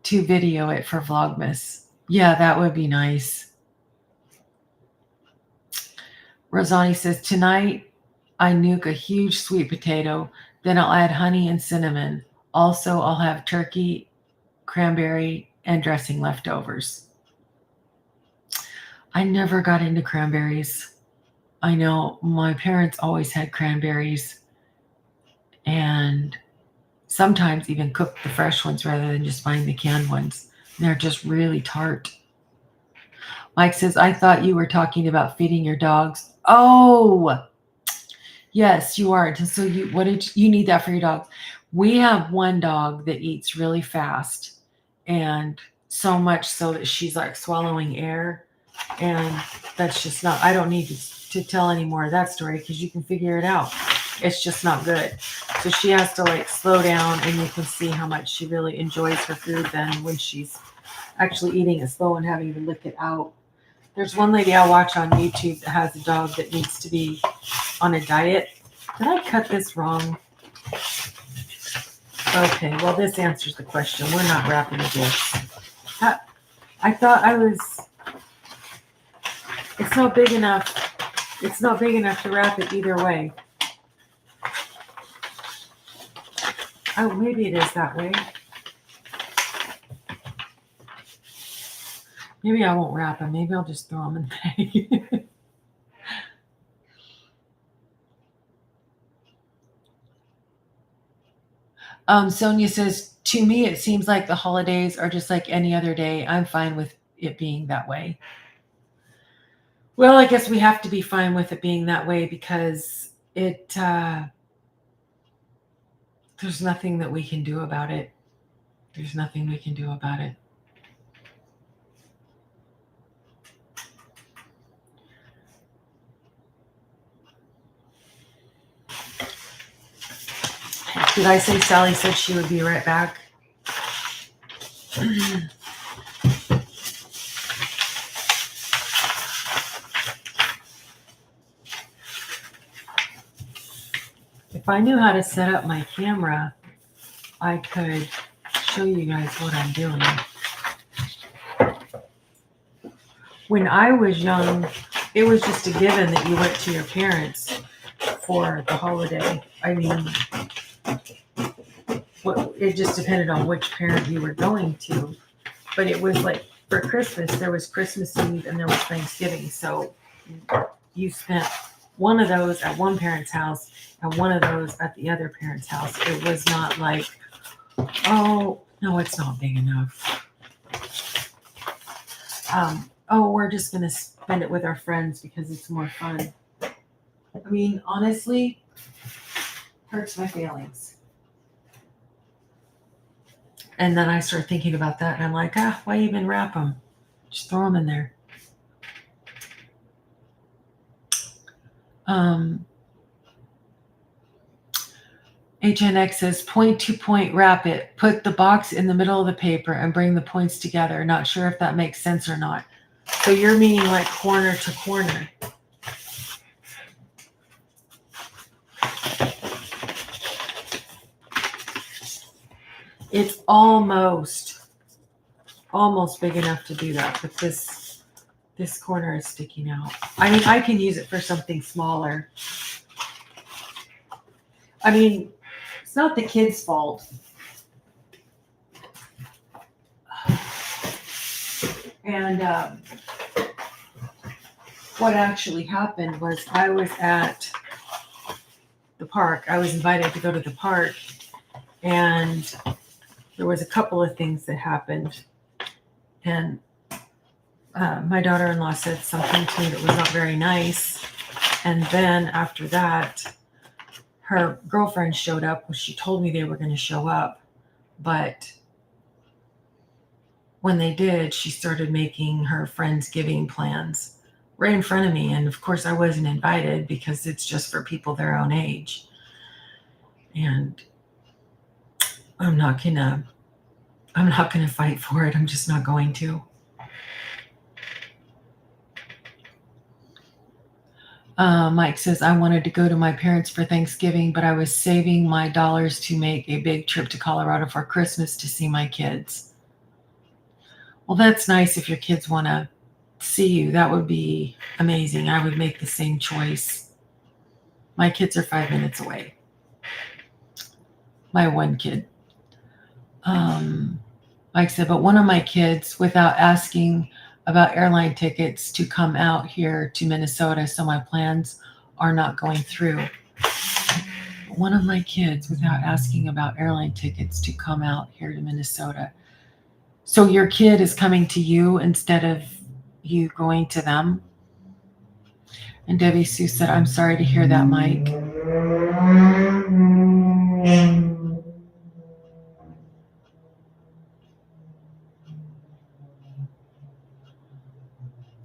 to video it for Vlogmas. Yeah, that would be nice. Rosani says, tonight I nuke a huge sweet potato. Then I'll add honey and cinnamon. Also, I'll have turkey, cranberry, and dressing leftovers. I never got into cranberries. I know my parents always had cranberries, and sometimes even cooked the fresh ones rather than just buying the canned ones. They're just really tart. Mike says, I thought you were talking about feeding your dogs. Oh, yes, you are. So you need that for your dogs? We have one dog that eats really fast, and so much so that she's like swallowing air. And that's just not, I don't need to tell any more of that story because you can figure it out. It's just not good. So she has to like slow down, and you can see how much she really enjoys her food then when she's actually eating it slow and having to lick it out. There's one lady I watch on YouTube that has a dog that needs to be on a diet. Did I cut this wrong? Okay, well, this answers the question. We're not wrapping the gifts. I thought I was... It's not big enough. It's not big enough to wrap it either way. Oh, maybe it is that way. Maybe I won't wrap them. Maybe I'll just throw them in the bag. Sonia says, to me, it seems like the holidays are just like any other day. I'm fine with it being that way. Well, I guess we have to be fine with it being that way because there's nothing that we can do about it. There's nothing we can do about it. Did I say Sally said she would be right back? If I knew how to set up my camera, I could show you guys what I'm doing. When I was young, it was just a given that you went to your parents for the holiday. I mean, it just depended on which parent you were going to. But it was like for Christmas, there was Christmas Eve and there was Thanksgiving. So you spent one of those at one parent's house and one of those at the other parent's house. It was not like, oh, no, it's not big enough. Oh, we're just going to spend it with our friends because it's more fun. I mean, honestly, hurts my feelings. And then I start thinking about that and I'm like, why even wrap them? Just throw them in there. HNX says, point to point, wrap it. Put the box in the middle of the paper and bring the points together. Not sure if that makes sense or not. So you're meaning like corner to corner. It's almost big enough to do that, but this corner is sticking out. I mean, I can use it for something smaller. I mean, it's not the kid's fault. And what actually happened was I was at the park. I was invited to go to the park, and there was a couple of things that happened. And my daughter-in-law said something to me that was not very nice. And then after that, her girlfriend showed up. Well, she told me they were going to show up. But when they did, she started making her Friendsgiving plans right in front of me. And of course, I wasn't invited because it's just for people their own age. And I'm not gonna fight for it. I'm just not going to. Mike says, I wanted to go to my parents for Thanksgiving, but I was saving my dollars to make a big trip to Colorado for Christmas to see my kids. Well, that's nice if your kids want to see you. That would be amazing. I would make the same choice. My kids are 5 minutes away. My one kid. Mike said, but one of my kids, without asking about airline tickets to come out here to Minnesota, so my plans are not going through. One of my kids, without asking about airline tickets to come out here to Minnesota. So your kid is coming to you instead of you going to them? And Debbie Sue said, I'm sorry to hear that, Mike.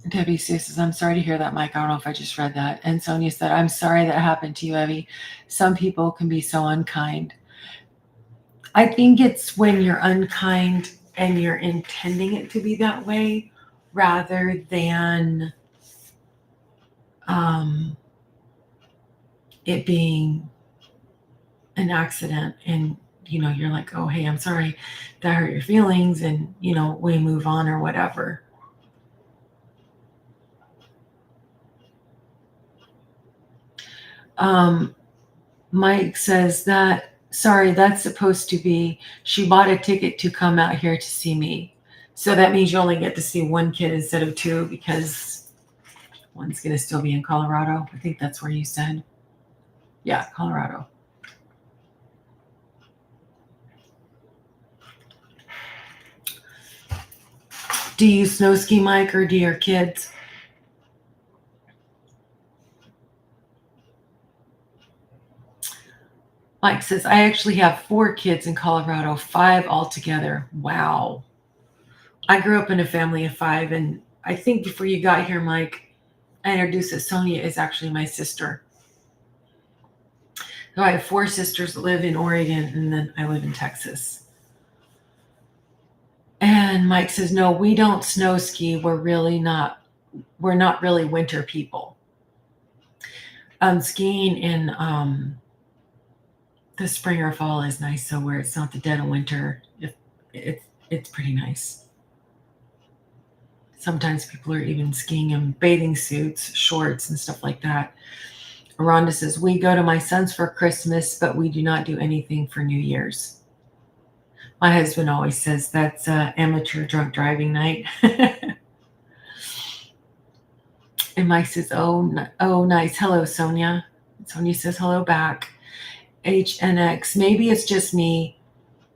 Debbie Sue says, I'm sorry to hear that, Mike. I don't know if I just read that. And Sonia said, I'm sorry that happened to you, Evie. Some people can be so unkind. I think it's when you're unkind and you're intending it to be that way rather than it being an accident and you're like, oh, hey, I'm sorry that hurt your feelings, and we move on or whatever. Mike says that, sorry, that's supposed to be, she bought a ticket to come out here to see me. So that means you only get to see one kid instead of two because one's going to still be in Colorado. I think that's where you said. Yeah, Colorado. Do you snow ski, Mike, or do your kids? Mike says, I actually have 4 kids in Colorado, 5 altogether. Wow. I grew up in a family of 5, and I think before you got here, Mike, I introduced that Sonia is actually my sister. So I have 4 sisters that live in Oregon, and then I live in Texas. And Mike says, no, we don't snow ski. We're not really winter people. Skiing in the spring or fall is nice, so where it's not the dead of winter, it's pretty nice. Sometimes people are even skiing in bathing suits, shorts, and stuff like that. Rhonda says, we go to my son's for Christmas, but we do not do anything for New Year's. My husband always says that's amateur drunk driving night. And Mike says, oh, nice. Hello, Sonia. Sonia says hello back. HNX, maybe it's just me,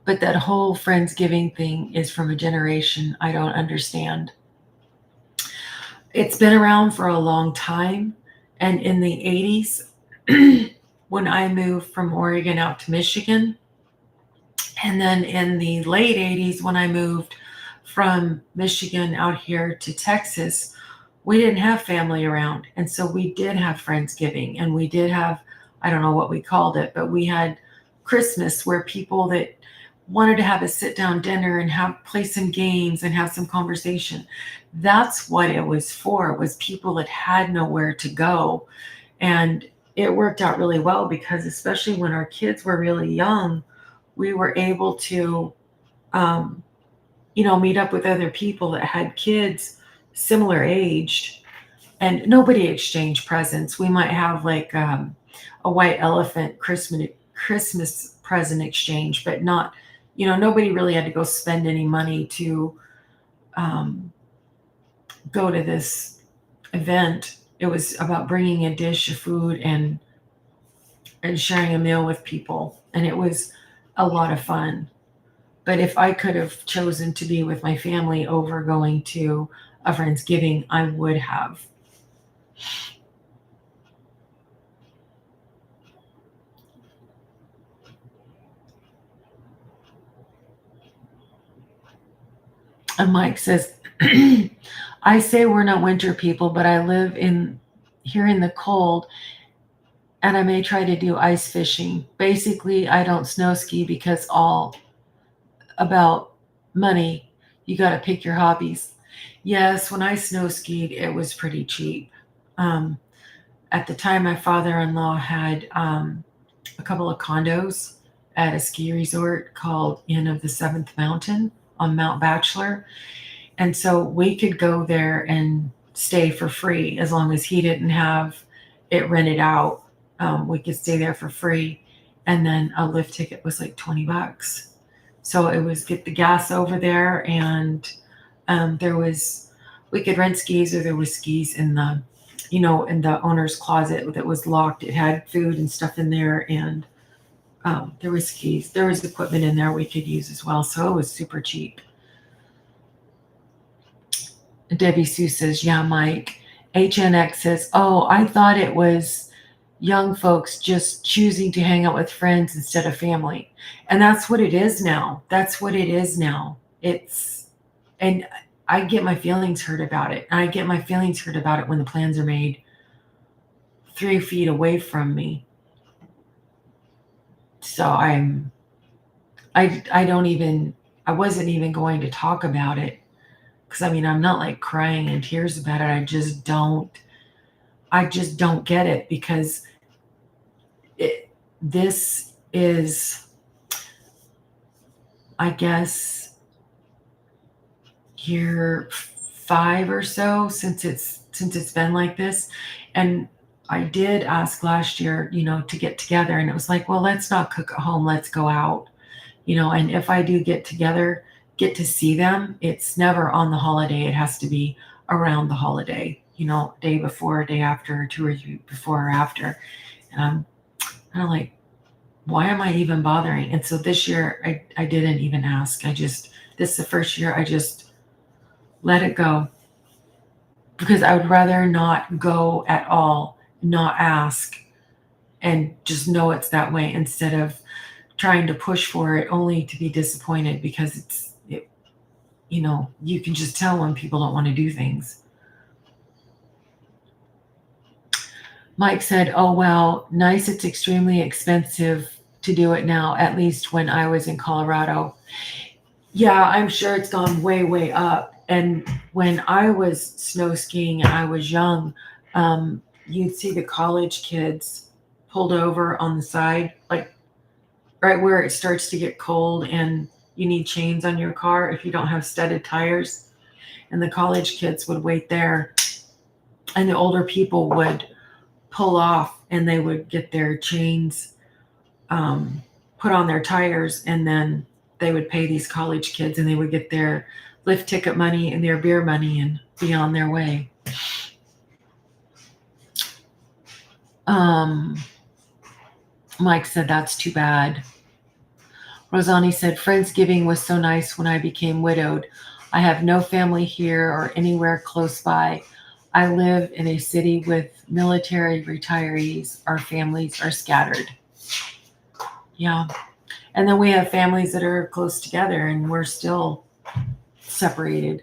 but that whole Friendsgiving thing is from a generation I don't understand. It's been around for a long time. And in the 80s, when I moved from Oregon out to Michigan, and then in the late 80s, when I moved from Michigan out here to Texas, we didn't have family around. And so we did have Friendsgiving, and we did have, I don't know what we called it, but we had Christmas where people that wanted to have a sit down dinner and play some games and have some conversation. That's what it was for. It was people that had nowhere to go. And it worked out really well because especially when our kids were really young, we were able to, meet up with other people that had kids similar aged, and nobody exchanged presents. We might have like a white elephant Christmas present exchange, but not, nobody really had to go spend any money to go to this event. It was about bringing a dish of food and sharing a meal with people, and it was a lot of fun. But if I could have chosen to be with my family over going to a Friendsgiving, I would have. And Mike says, I say we're not winter people, but I live here in the cold, and I may try to do ice fishing. Basically, I don't snow ski because all about money. You got to pick your hobbies. Yes, when I snow skied, it was pretty cheap. At the time, my father-in-law had a couple of condos at a ski resort called Inn of the Seventh Mountain on Mount Bachelor. And so we could go there and stay for free as long as he didn't have it rented out. We could stay there for free. And then a lift ticket was like $20. So it was get the gas over there, and we could rent skis, or there was skis in the, in the owner's closet that was locked. It had food and stuff in there, and there was skis. There was equipment in there we could use as well. So it was super cheap. Debbie Sue says, yeah, Mike. HNX says, oh, I thought it was young folks just choosing to hang out with friends instead of family. And that's what it is now. And I get my feelings hurt about it. I get my feelings hurt about it when the plans are made 3 feet away from me. So I wasn't even going to talk about it. Because I'm not like crying in tears about it. I just don't get it, because this is, I guess, year 5 or so since it's been like this. And I did ask last year, to get together, and it was like, well, let's not cook at home. Let's go out, and if I do get to see them, it's never on the holiday. It has to be around the holiday, day before, day after, 2 or 3 before or after. And I'm kind of like, why am I even bothering? And so this year I didn't even ask. This is the first year I just let it go, because I would rather not go at all, not ask, and just know it's that way, instead of trying to push for it only to be disappointed, because you can just tell when people don't want to do things. Mike said, oh, well, nice. It's extremely expensive to do it now, at least when I was in Colorado. Yeah, I'm sure it's gone way, way up. And when I was snow skiing and I was young, you'd see the college kids pulled over on the side, like right where it starts to get cold and you need chains on your car if you don't have studded tires. and the college kids would wait there, and the older people would pull off, and they would get their chains put on their tires, and then they would pay these college kids, and they would get their lift ticket money and their beer money and be on their way. Mike said, that's too bad. Rosani said, Friendsgiving was so nice when I became widowed. I have no family here or anywhere close by. I live in a city with military retirees. Our families are scattered. Yeah. And then we have families that are close together and we're still separated.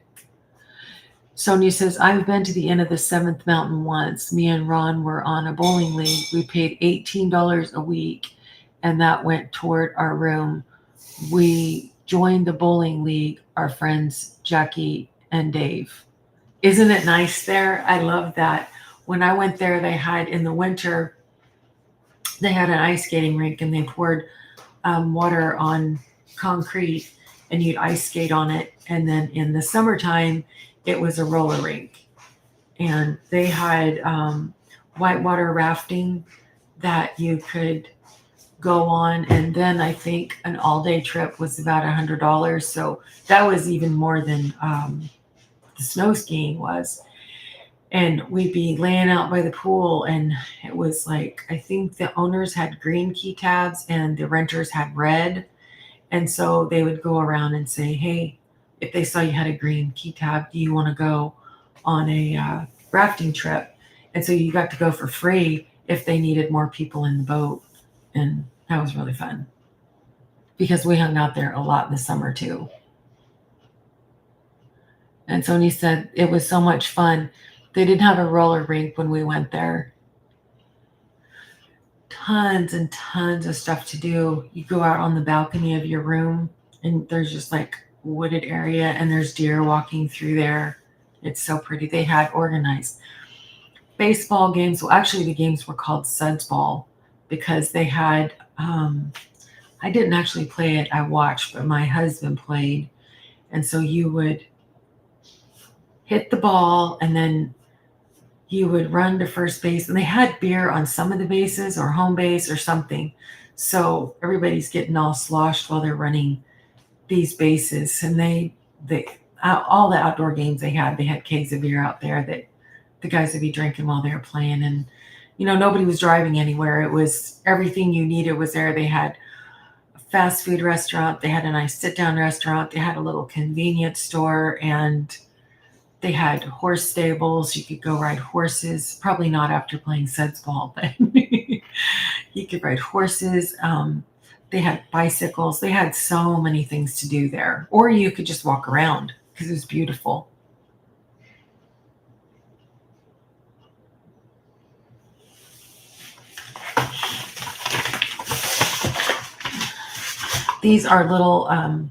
Sonia says, I've been to the end of the Seventh Mountain once. Me and Ron were on a bowling league. We paid $18 a week, and that went toward our room. We joined the bowling league, our friends Jackie and Dave. Isn't it nice there? I love that. When I went there, they had, in the winter, they had an ice skating rink, and they poured water on concrete, and you'd ice skate on it. And then in the summertime, it was a roller rink, and they had whitewater rafting that you could go on. And then I think an all-day trip was about $100. So that was even more than the snow skiing was. And we'd be laying out by the pool, and it was like, I think the owners had green key tabs and the renters had red. And so they would go around and say, hey, if they saw you had a green key tab, do you want to go on a rafting trip? And so you got to go for free if they needed more people in the boat. And that was really fun because we hung out there a lot in the summer too. And Sony said it was so much fun. They didn't have a roller rink when we went there. Tons and tons of stuff to do. You go out on the balcony of your room, and there's just like wooded area, and there's deer walking through there. It's so pretty. They had organized baseball games. Well, actually the games were called Suds Ball because they had I didn't actually play it, I watched, but my husband played. And so you would hit the ball, and then you would run to first base, and they had beer on some of the bases or home base or something, so everybody's getting all sloshed while they're running these bases. And they all the outdoor games they had kegs of beer out there that the guys would be drinking while they were playing. And nobody was driving anywhere. It was everything you needed was there. They had a fast food restaurant, they had a nice sit down restaurant, they had a little convenience store, and they had horse stables. You could go ride horses, probably not after playing Suds Ball, but you could ride horses. They had bicycles. They had so many things to do there. Or you could just walk around because it was beautiful. These are little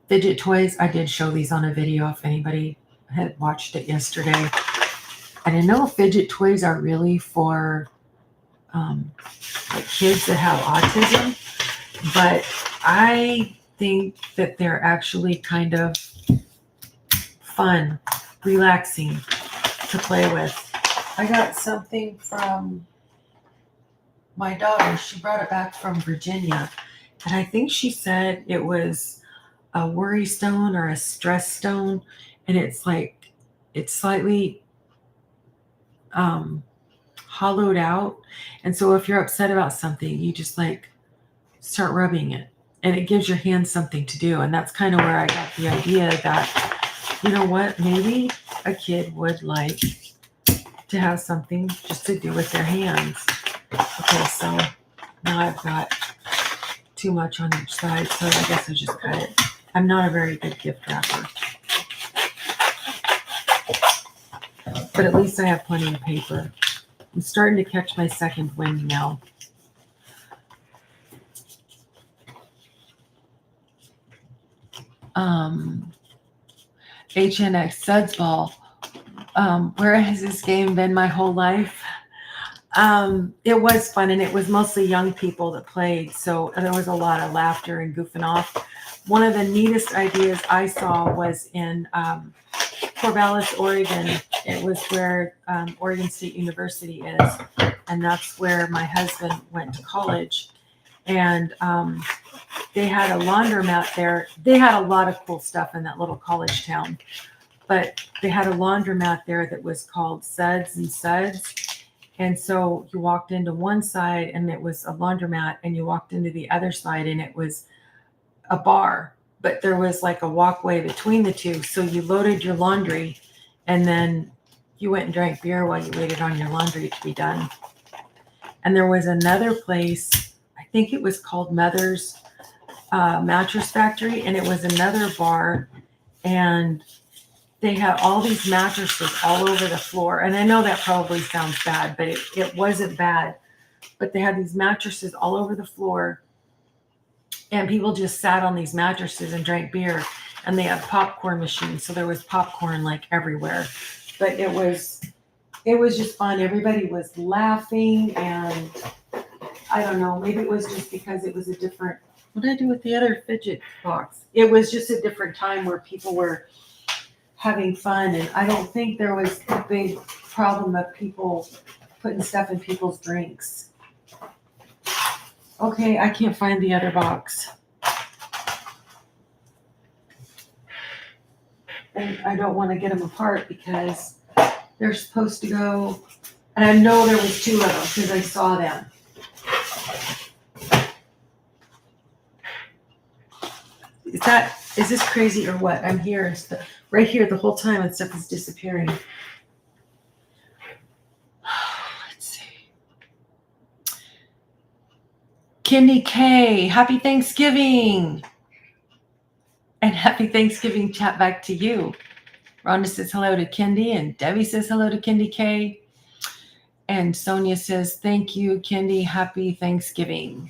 fidget toys. I did show these on a video if anybody had watched it yesterday. I didn't know fidget toys are really for like kids that have autism, but I think that they're actually kind of fun, relaxing to play with. I got something from my daughter. She brought it back from Virginia, and I think she said it was a worry stone or a stress stone, and it's like it's slightly hollowed out. And so if you're upset about something, you just like start rubbing it, and it gives your hands something to do. And that's kind of where I got the idea that, you know what, maybe a kid would like to have something just to do with their hands. Okay, so now I've got too much on each side, so I guess I just cut it. I'm not a very good gift wrapper, but at least I have plenty of paper. I'm starting to catch my second wind now. HNX Suds Ball. Where has this game been my whole life? It was fun, and it was mostly young people that played, so there was a lot of laughter and goofing off. One of the neatest ideas I saw was in Corvallis, Oregon. It was where Oregon State University is, and that's where my husband went to college. And they had a laundromat there. They had a lot of cool stuff in that little college town, but they had a laundromat there that was called Suds and Suds. And so you walked into one side and it was a laundromat, and you walked into the other side and it was a bar, but there was like a walkway between the two. So you loaded your laundry and then you went and drank beer while you waited on your laundry to be done. And there was another place, I think it was called Mother's Mattress Factory, and it was another bar, and they had all these mattresses all over the floor. And I know that probably sounds bad, but it wasn't bad. But they had these mattresses all over the floor, and people just sat on these mattresses and drank beer. And they had popcorn machines, so there was popcorn like everywhere. But it was just fun. Everybody was laughing, and I don't know, maybe it was just because it was a different. What did I do with the other fidget box? It was just a different time where people were having fun, and I don't think there was a big problem of people putting stuff in people's drinks. Okay, I can't find the other box. And I don't want to get them apart because they're supposed to go, and I know there was two of them because I saw them. Is this crazy or what? I'm here, right here the whole time, and stuff is disappearing. Let's see. Kendi K, happy Thanksgiving. And happy Thanksgiving chat back to you. Rhonda says hello to Kendi, and Debbie says hello to Kendi K. And Sonia says, thank you, Kendi. Happy Thanksgiving.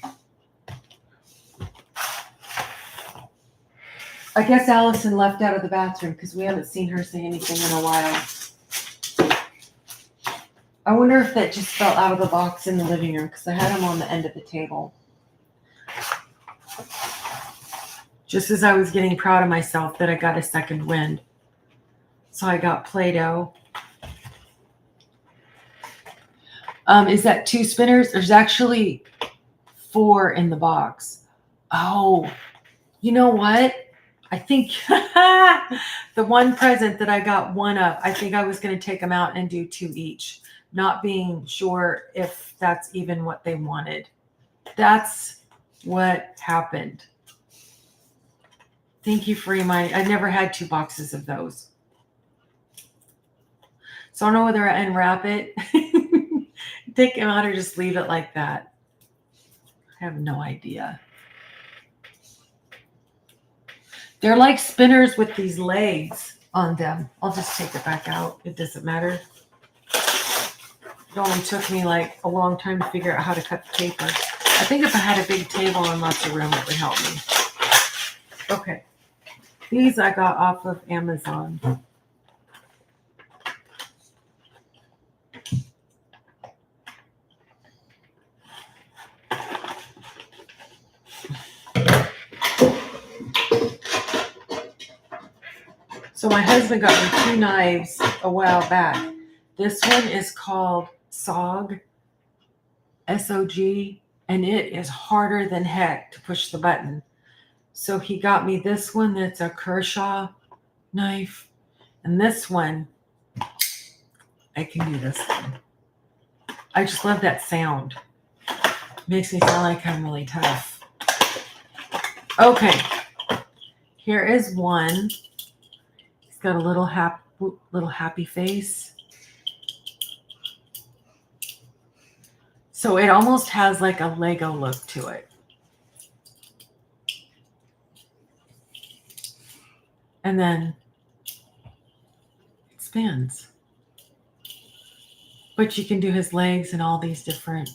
I guess Allison left out of the bathroom because we haven't seen her say anything in a while. I wonder if that just fell out of the box in the living room because I had them on the end of the table. Just as I was getting proud of myself that I got a second wind. So I got Play-Doh. Is that 2 spinners? There's actually 4 in the box. Oh, you know what? I think the one present that I got one of, I think I was going to take them out and do 2 each, not being sure if that's even what they wanted. That's what happened. Thank you for reminding. I never had 2 boxes of those. So I don't know whether I unwrap it, take them out, or just leave it like that. I have no idea. They're like spinners with these legs on them. I'll just take it back out. It doesn't matter. It only took me like a long time to figure out how to cut the paper. I think if I had a big table and lots of room, it would help me. Okay. These I got off of Amazon. So my husband got me 2 knives a while back. This one is called SOG, S-O-G, and it is harder than heck to push the button. So he got me this one that's a Kershaw knife. And this one, I can do this one. I just love that sound. Makes me sound like I'm really tough. Okay, here is one. He's got a little happy face. So it almost has like a Lego look to it. And then it spins. But you can do his legs and all these different.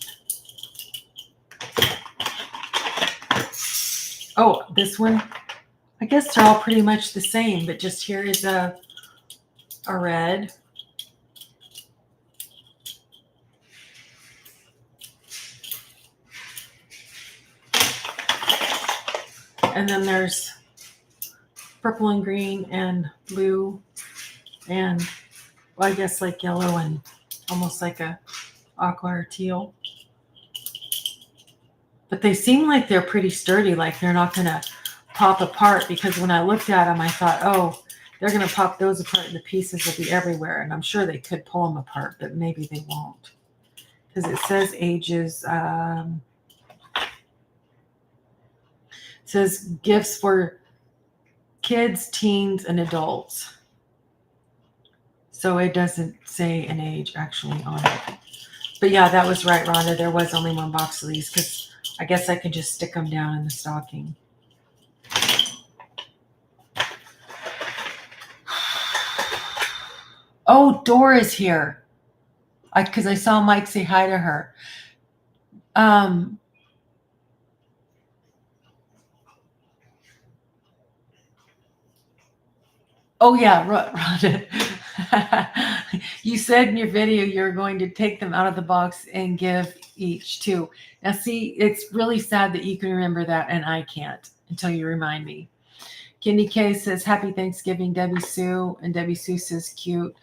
Oh, this one. I guess they're all pretty much the same, but just here is a red. And then there's purple and green and blue and well, I guess like yellow and almost like a aqua or teal. But they seem like they're pretty sturdy, like they're not gonna pop apart, because when I looked at them, I thought, oh, they're gonna pop those apart and the pieces will be everywhere. And I'm sure they could pull them apart, but maybe they won't. Because it says ages, it says gifts for kids, teens, and adults. So it doesn't say an age actually on it. But yeah, that was right, Rhonda. There was only one box of these because I guess I can just stick them down in the stocking. Oh, Dora's here. Because I saw Mike say hi to her. Oh yeah, Rhonda. You said in your video you're going to take them out of the box and give each two. Now see, it's really sad that you can remember that and I can't until you remind me. Kenny K says, Happy Thanksgiving, Debbie Sue. And Debbie Sue says, cute.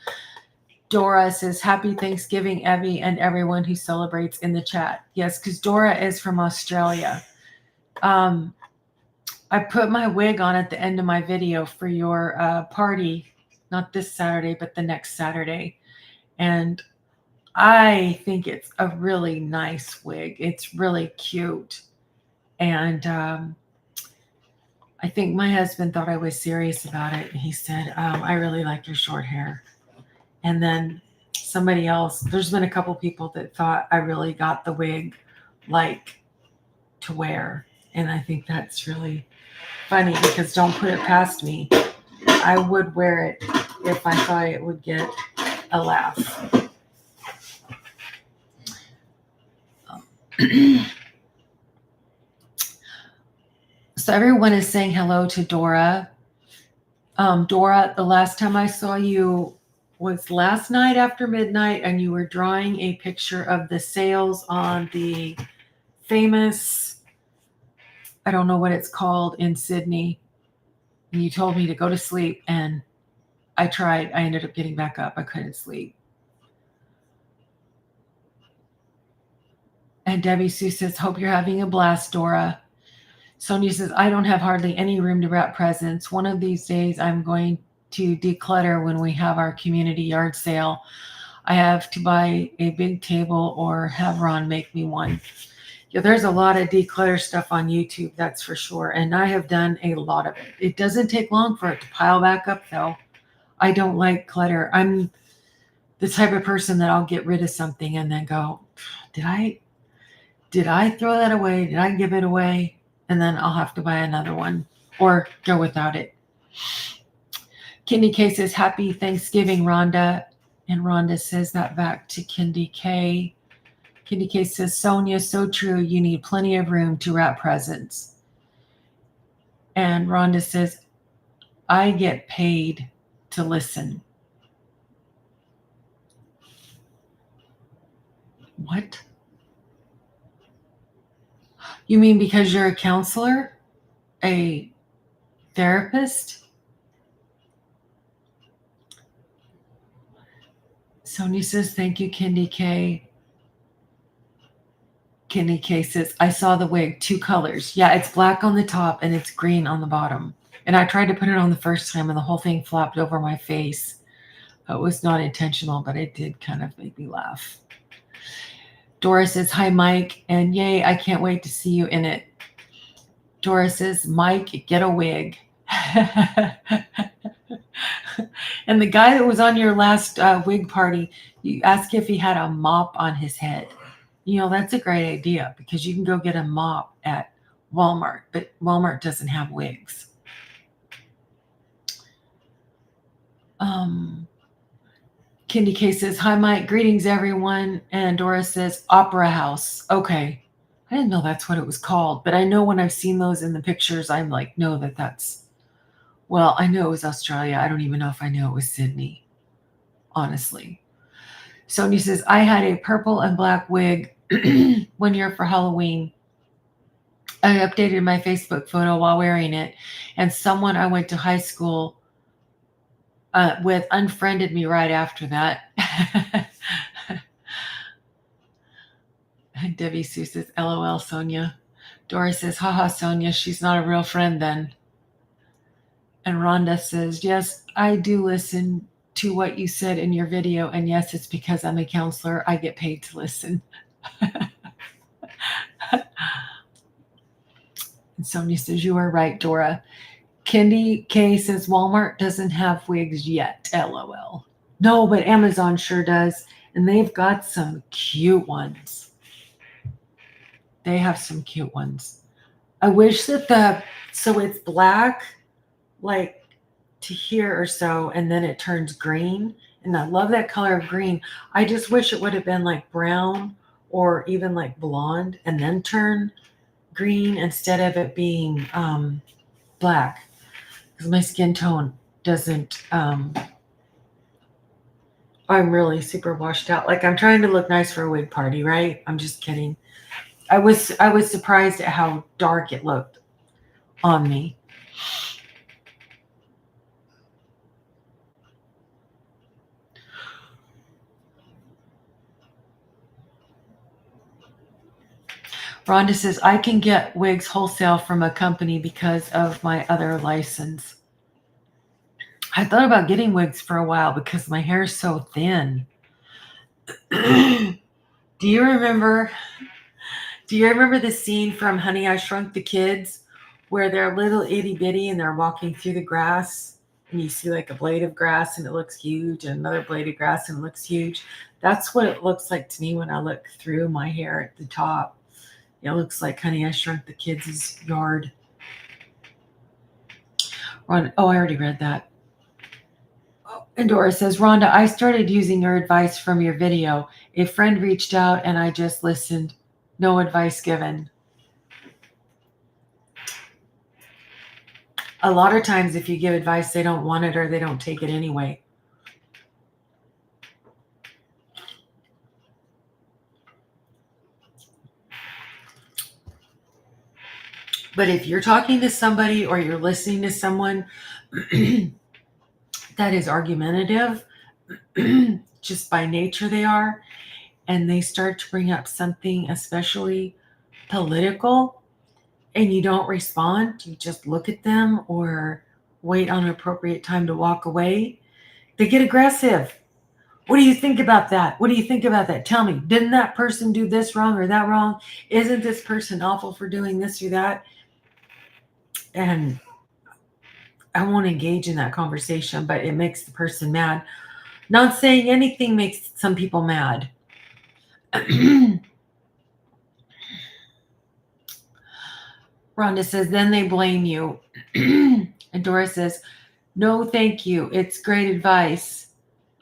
Dora says, Happy Thanksgiving, Evie, and everyone who celebrates in the chat. Yes, because Dora is from Australia. I put my wig on at the end of my video for your party, not this Saturday, but the next Saturday. And I think it's a really nice wig. It's really cute. And I think my husband thought I was serious about it. He said, I really like your short hair. And then somebody else, there's been a couple people that thought I really got the wig like to wear. And I think that's really funny because don't put it past me. I would wear it if I thought it would get a laugh. So everyone is saying hello to Dora. Dora, the last time I saw you was last night after midnight, and you were drawing a picture of the sales on the famous, I don't know what it's called, in Sydney. And you told me to go to sleep, and I tried. I ended up getting back up. I couldn't sleep. And Debbie Sue says, hope you're having a blast, Dora. Sonia says, I don't have hardly any room to wrap presents. One of these days, I'm going to declutter when we have our community yard sale. I have to buy a big table or have Ron make me one. Yeah, there's a lot of declutter stuff on YouTube, that's for sure. And I have done a lot of it. It doesn't take long for it to pile back up, though. I don't like clutter. I'm the type of person that I'll get rid of something and then go, did I throw that away? Did I give it away? And then I'll have to buy another one or go without it. Kendi K says, Happy Thanksgiving, Rhonda. And Rhonda says that back to Kendi K. Kendi K says, Sonia, so true. You need plenty of room to wrap presents. And Rhonda says, I get paid to listen. What? You mean because you're a counselor? A therapist? Sonia says, thank you, Kendi K. Kendi K says, I saw the wig, 2 colors. Yeah, it's black on the top and it's green on the bottom. And I tried to put it on the first time and the whole thing flopped over my face. It was not intentional, but it did kind of make me laugh. Dora says, hi, Mike. And yay, I can't wait to see you in it. Dora says, Mike, get a wig. And the guy that was on your last wig party, you asked if he had a mop on his head. You know, that's a great idea because you can go get a mop at Walmart, but Walmart doesn't have wigs. Kendi K says, hi, Mike. Greetings, everyone. And Dora says, Opera House. Okay. I didn't know that's what it was called, but I know when I've seen those in the pictures, I'm like, no, that's, well, I know it was Australia. I don't even know if I knew it was Sydney, honestly. Sonia says, I had a purple and black wig one year for Halloween. I updated my Facebook photo while wearing it, and someone I went to high school with unfriended me right after that. Debbie Sue says, LOL, Sonia. Doris says, haha, Sonia, she's not a real friend then. And Rhonda says, yes, I do listen to what you said in your video. And yes, it's because I'm a counselor. I get paid to listen. And Sonia says, you are right, Dora. Kendi K says, Walmart doesn't have wigs yet. LOL. No, but Amazon sure does. And they've got some cute ones. They have some cute ones. I wish that so it's black, like to here or so, and then it turns green. And I love that color of green. I just wish it would have been like brown or even like blonde and then turn green instead of it being black. Because my skin tone doesn't, I'm really super washed out. Like I'm trying to look nice for a wig party, right? I'm just kidding. I was surprised at how dark it looked on me. Rhonda says, I can get wigs wholesale from a company because of my other license. I thought about getting wigs for a while because my hair is so thin. Do you remember the scene from Honey, I Shrunk the Kids where they're little itty bitty and they're walking through the grass and you see like a blade of grass and it looks huge and another blade of grass and it looks huge? That's what it looks like to me when I look through my hair at the top. It looks like Honey, I Shrunk the Kids' yard. I already read that. And Dora says, Rhonda, I started using your advice from your video. A friend reached out and I just listened. No advice given. A lot of times if you give advice, they don't want it or they don't take it anyway. But if you're talking to somebody or you're listening to someone that is argumentative, just by nature they are, and they start to bring up something especially political, and you don't respond, you just look at them or wait on an appropriate time to walk away, they get aggressive. What do you think about that? What do you think about that? Tell me, didn't that person do this wrong or that wrong? Isn't this person awful for doing this or that? And I won't engage in that conversation, but it makes the person mad. Not saying anything makes some people mad. Rhonda says, then they blame you. And Dora says, no, thank you. It's great advice.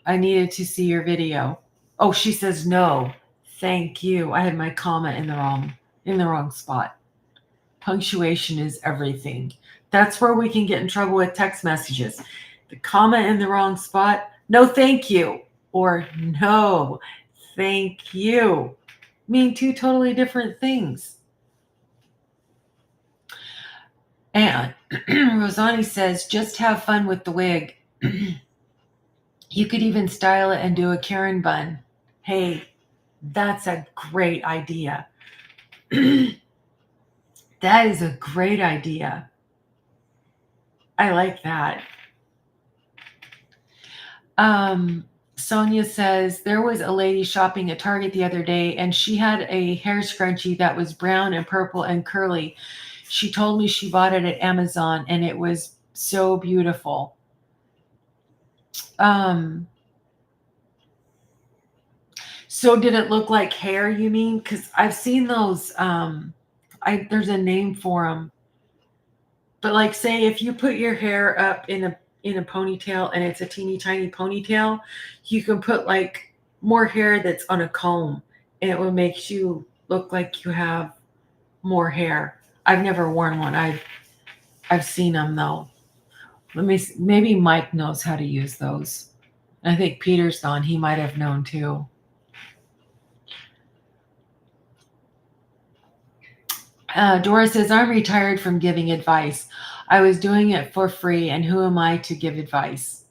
I needed to see your video. Oh, she says, no, thank you. I had my comma in the wrong spot. Punctuation is everything. That's where we can get in trouble with text messages. The comma in the wrong spot, no, thank you. Or no, thank you. Mean two totally different things. And Rosani says, just have fun with the wig. You could even style it and do a Karen bun. Hey, that's a great idea. That is a great idea. I like that. Sonia says, there was a lady shopping at Target the other day and she had a hair scrunchie that was brown and purple and curly. She told me she bought it at Amazon and it was so beautiful. So did it look like hair, you mean? Because I've seen those, there's a name for them. But like, say if you put your hair up in a ponytail and it's a teeny tiny ponytail, you can put like more hair that's on a comb and it will make you look like you have more hair. I've never worn one. I've seen them though. Let me see. Maybe Mike knows how to use those. I think Peter's gone. He might have known too. Dora says, I'm retired from giving advice. I was doing it for free, and who am I to give advice?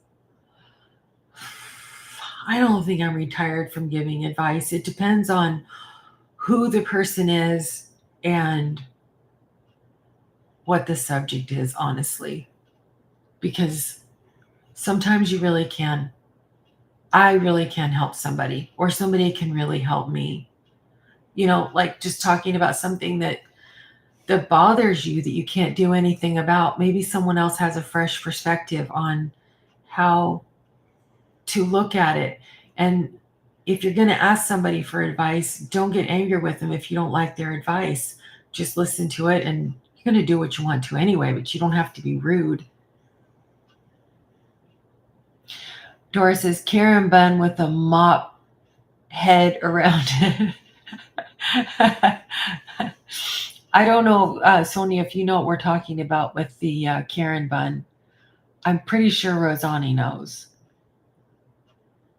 I don't think I'm retired from giving advice. It depends on who the person is and what the subject is, honestly, because sometimes you really can. I really can help somebody, or somebody can really help me. Like just talking about something that bothers you that you can't do anything about. Maybe someone else has a fresh perspective on how to look at it. And if you're going to ask somebody for advice, don't get angry with them if you don't like their advice. Just listen to it, and you're going to do what you want to anyway, but you don't have to be rude. Dora says, Karen bun with a mop head around it. I don't know, Sonia, if you know what we're talking about with the Karen bun. I'm pretty sure Rosani knows.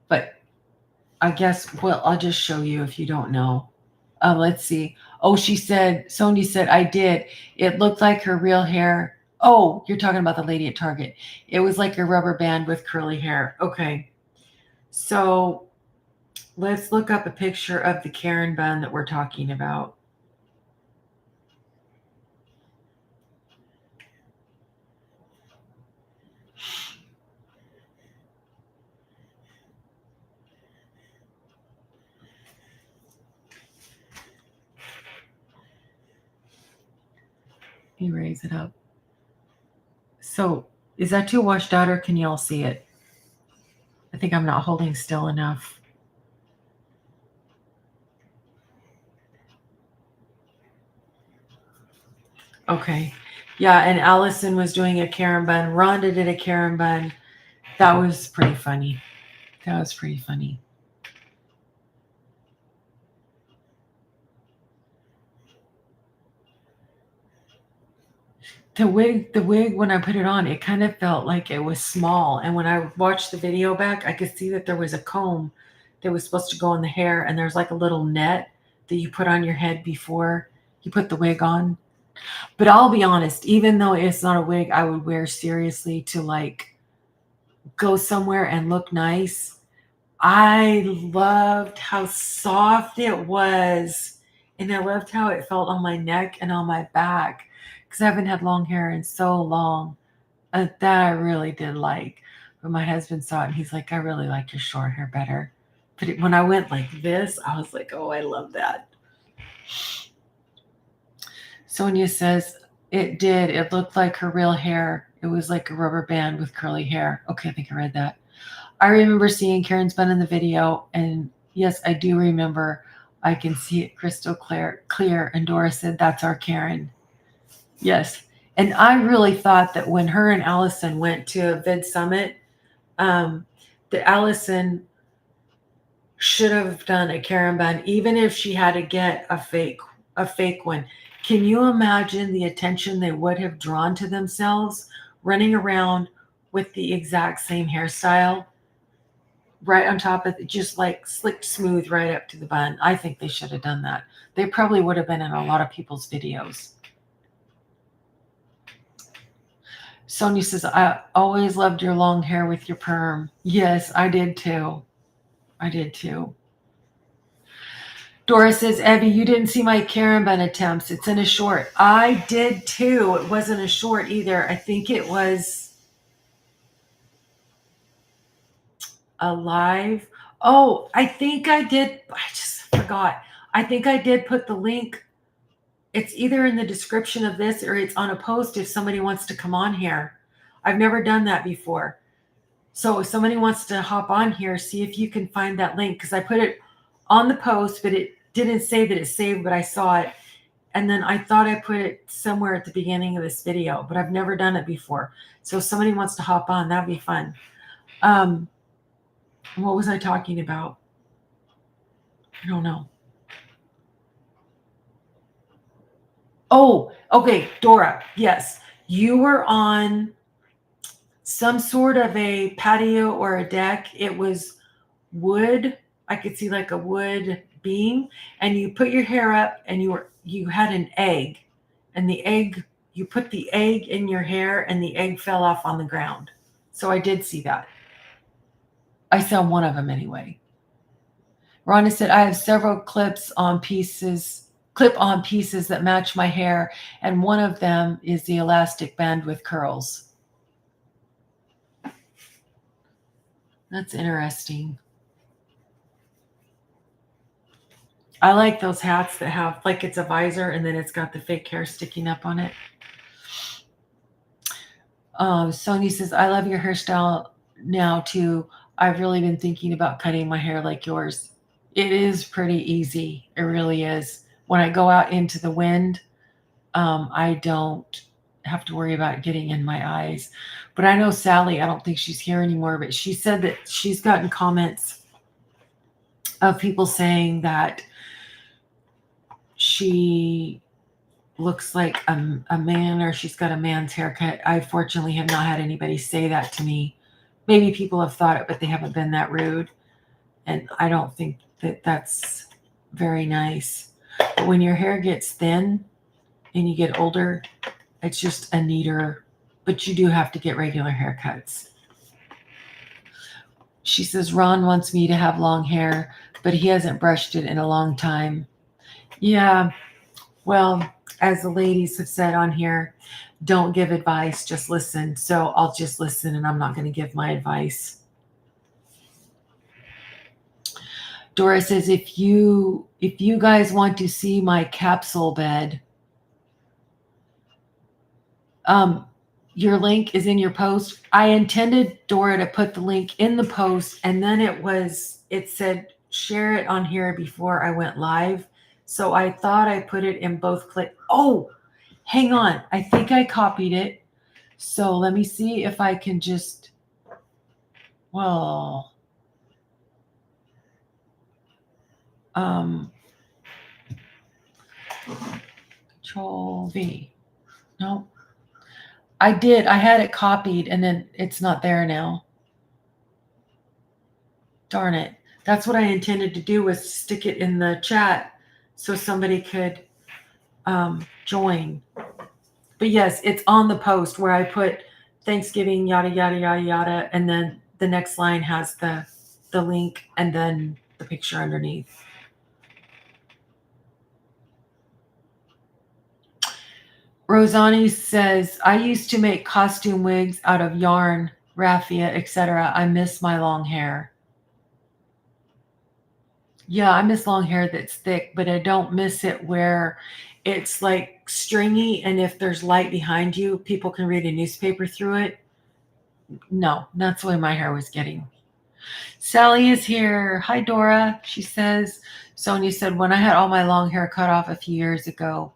But I guess, well, I'll just show you if you don't know. Let's see. Oh, Sonia said, I did. It looked like her real hair. Oh, you're talking about the lady at Target. It was like a rubber band with curly hair. Okay. So let's look up a picture of the Karen bun that we're talking about. Let me raise it up. So is that too washed out, or can you all see it? I think I'm not holding still enough. Okay. Yeah, and Allison was doing a Karen bun. Rhonda did a Karen bun. That was pretty funny. The wig, when I put it on, it kind of felt like it was small. And when I watched the video back, I could see that there was a comb that was supposed to go in the hair, and there's like a little net that you put on your head before you put the wig on. But I'll be honest, even though it's not a wig I would wear seriously to like go somewhere and look nice, I loved how soft it was. And I loved how it felt on my neck and on my back, because I haven't had long hair in so long. That I really did like. But my husband saw it and he's like, I really like your short hair better. But when I went like this, I was like, oh, I love that. Sonia says, it did. It looked like her real hair. It was like a rubber band with curly hair. Okay, I think I read that. I remember seeing Karen's bun in the video, and yes, I do remember. I can see it crystal clear. And Dora said, that's our Karen. Yes. And I really thought that when her and Allison went to Vid Summit, that Allison should have done a Karen bun, even if she had to get a fake one. Can you imagine the attention they would have drawn to themselves running around with the exact same hairstyle right on top of it, just like slicked smooth right up to the bun? I think they should have done that. They probably would have been in a lot of people's videos. Sonia says, I always loved your long hair with your perm. Yes, I did too. Dora says, Evie, you didn't see my Karen bun attempts. It's in a short. I did too. It wasn't a short either. I think it was a live. Oh, I think I did. I just forgot. I think I did put the link. It's either in the description of this or it's on a post if somebody wants to come on here. I've never done that before. So if somebody wants to hop on here, see if you can find that link, because I put it on the post, but it didn't say that it's saved, but I saw it. And then I thought I put it somewhere at the beginning of this video, but I've never done it before. So if somebody wants to hop on, that'd be fun. What was I talking about? I don't know. Oh, okay, Dora. Yes, you were on some sort of a patio or a deck. It was wood. I could see like a wood beam, and you put your hair up, and you had an egg, and you put the egg in your hair, and the egg fell off on the ground. So I did see that. I sell one of them anyway. Rhonda said, I have several clip-on pieces that match my hair, and one of them is the elastic band with curls. That's interesting. I like those hats that have, like, it's a visor and then it's got the fake hair sticking up on it. Sonia says, I love your hairstyle now too. I've really been thinking about cutting my hair like yours. It is pretty easy. It really is. When I go out into the wind, I don't have to worry about getting in my eyes. But I know Sally, I don't think she's here anymore, but she said that she's gotten comments of people saying that she looks like a man, or she's got a man's haircut. I fortunately have not had anybody say that to me. Maybe people have thought it, but they haven't been that rude. And I don't think that that's very nice. But when your hair gets thin and you get older, it's just a neater, but you do have to get regular haircuts. She says, Ron wants me to have long hair, but he hasn't brushed it in a long time. Yeah, well, as the ladies have said on here, don't give advice, just listen. So I'll just listen, and I'm not going to give my advice. Dora says, if you guys want to see my capsule bed, your link is in your post. I intended, Dora, to put the link in the post, and then it said share it on here before I went live. So I thought I put it in both clip. Oh, hang on. I think I copied it. So let me see if I can just, well, Control V. No, I did. I had it copied and then it's not there now. Darn it. That's what I intended to do, was stick it in the chat so somebody could join. But yes, it's on the post where I put Thanksgiving, yada, yada, yada, yada. And then the next line has the link and then the picture underneath. Rosani says, I used to make costume wigs out of yarn, raffia, etc. I miss my long hair. Yeah, I miss long hair that's thick, but I don't miss it where it's like stringy, and if there's light behind you, people can read a newspaper through it. No, that's the way my hair was getting. Sally is here. Hi, Dora. She says, Sonia said, when I had all my long hair cut off a few years ago,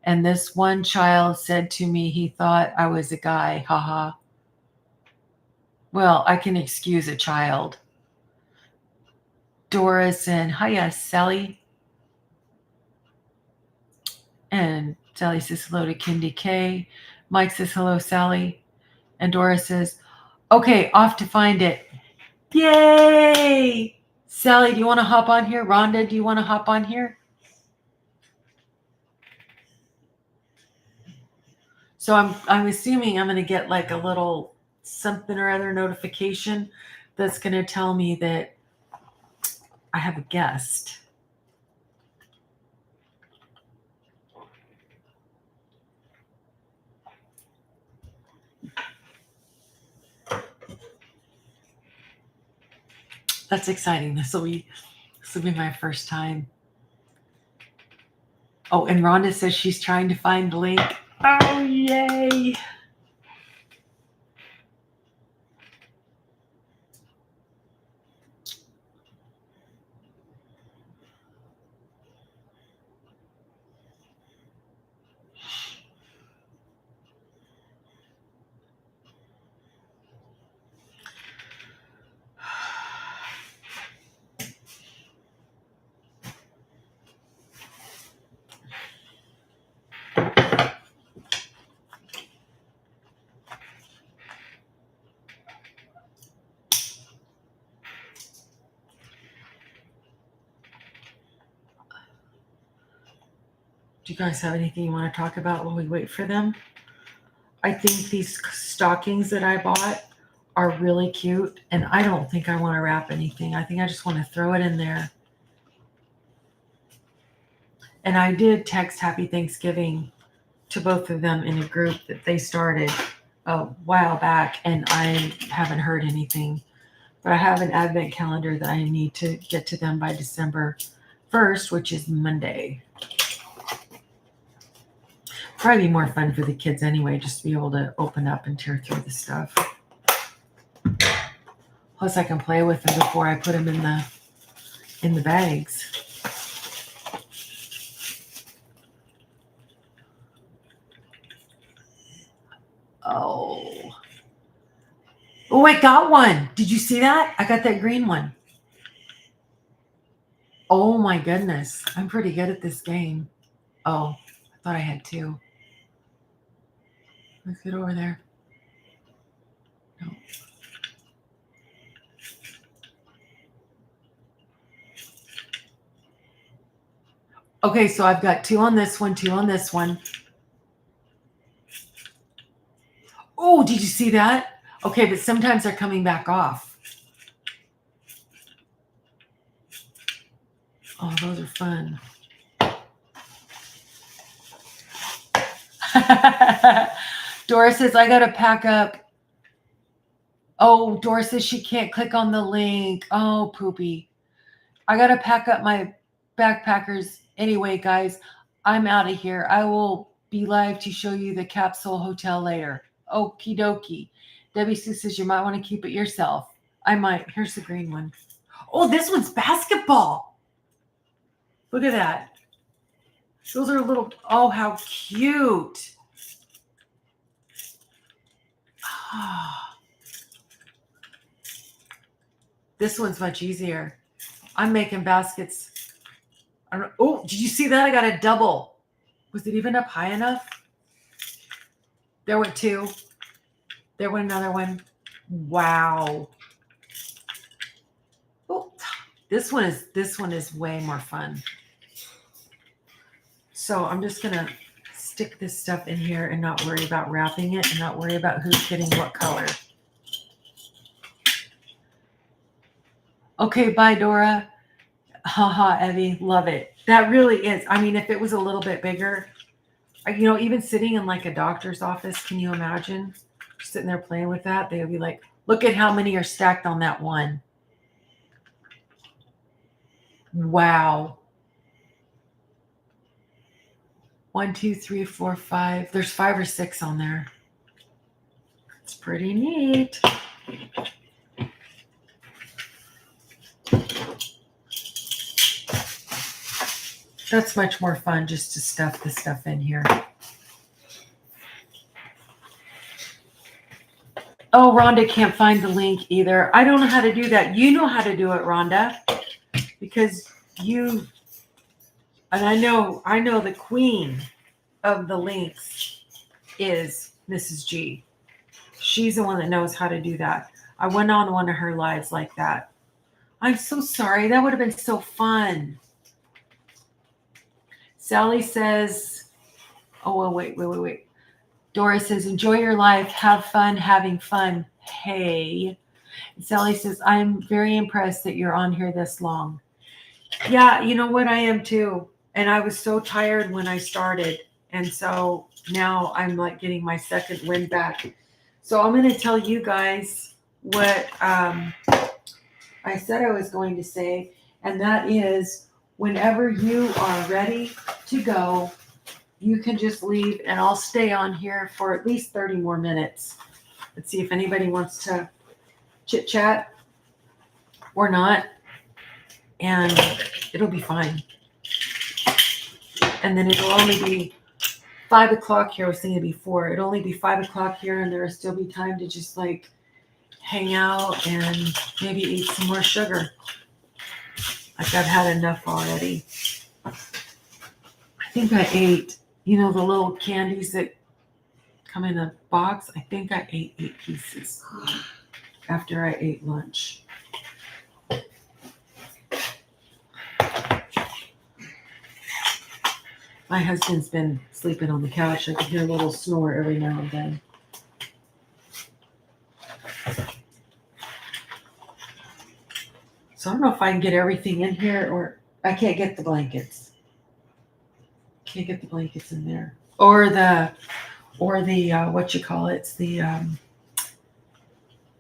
and this one child said to me he thought I was a guy. Haha. Well, I can excuse a child. Dora said, hiya, Sally. And Sally says hello to Kindy K. Mike says hello, Sally. And Dora says, okay, off to find it. Yay! Sally, do you want to hop on here? Rhonda, do you want to hop on here? So I'm assuming I'm going to get like a little something or other notification that's going to tell me that I have a guest. That's exciting. This will be my first time. Oh, and Rhonda says she's trying to find the link. Oh, yay. Do you guys have anything you want to talk about while we wait for them? I think these stockings that I bought are really cute. And I don't think I want to wrap anything. I think I just want to throw it in there. And I did text Happy Thanksgiving to both of them in a group that they started a while back, and I haven't heard anything. But I have an advent calendar that I need to get to them by December 1st, which is Monday. Probably be more fun for the kids anyway, just to be able to open up and tear through the stuff. Plus, I can play with them before I put them in the bags. Oh, I got one. Did you see that? I got that green one. Oh my goodness. I'm pretty good at this game. Oh, I thought I had two. Let's get over there. No. Okay, so I've got two on this one, two on this one. Oh, did you see that? Okay, but sometimes they're coming back off. Oh, those are fun. Dora says, I got to pack up. Oh, Dora says she can't click on the link. Oh, poopy. I got to pack up my backpackers. Anyway, guys, I'm out of here. I will be live to show you the capsule hotel later. Okie dokie. Debbie Sue says you might want to keep it yourself. I might. Here's the green one. Oh, this one's basketball. Look at that. Those are little, oh, how cute. Oh. This one's much easier. I'm making baskets. Oh, did you see that? I got a double. Was it even up high enough? There went two. There went another one. Wow. Oh, this one is way more fun. So I'm just gonna stick this stuff in here and not worry about wrapping it and not worry about who's getting what color. Okay, bye, Dora. Haha, Evie, love it. That really is. I mean, if it was a little bit bigger, you know, even sitting in like a doctor's office, can you imagine sitting there playing with that? They would be like, look at how many are stacked on that one. Wow. 1, 2, 3, 4, 5. There's 5 or 6 on there. It's pretty neat. That's much more fun just to stuff the stuff in here. Oh, Rhonda can't find the link either. I don't know how to do that. You know how to do it, Rhonda, because you, and I know the queen of the links is Mrs. G. She's the one that knows how to do that. I went on one of her lives like that. I'm so sorry. That would have been so fun. Sally says, oh, well, wait. Dora says, enjoy your life. Have fun having fun. Hey. And Sally says, I'm very impressed that you're on here this long. Yeah, you know what? I am too. And I was so tired when I started. And so now I'm like getting my second wind back. So I'm going to tell you guys what I said I was going to say. And that is, whenever you are ready to go, you can just leave and I'll stay on here for at least 30 more minutes. Let's see if anybody wants to chit chat or not. And it'll be fine. And then it'll only be 5 o'clock here. I was thinking before. It'll only be 5 o'clock here and there'll still be time to just like hang out and maybe eat some more sugar. Like I've had enough already. I think I ate, you know, the little candies that come in a box. I think I ate 8 pieces after I ate lunch. My husband's been sleeping on the couch. I can hear a little snore every now and then. So I don't know if I can get everything in here, or I can't get the blankets. Can't get the blankets in there. Or the what you call it? It's the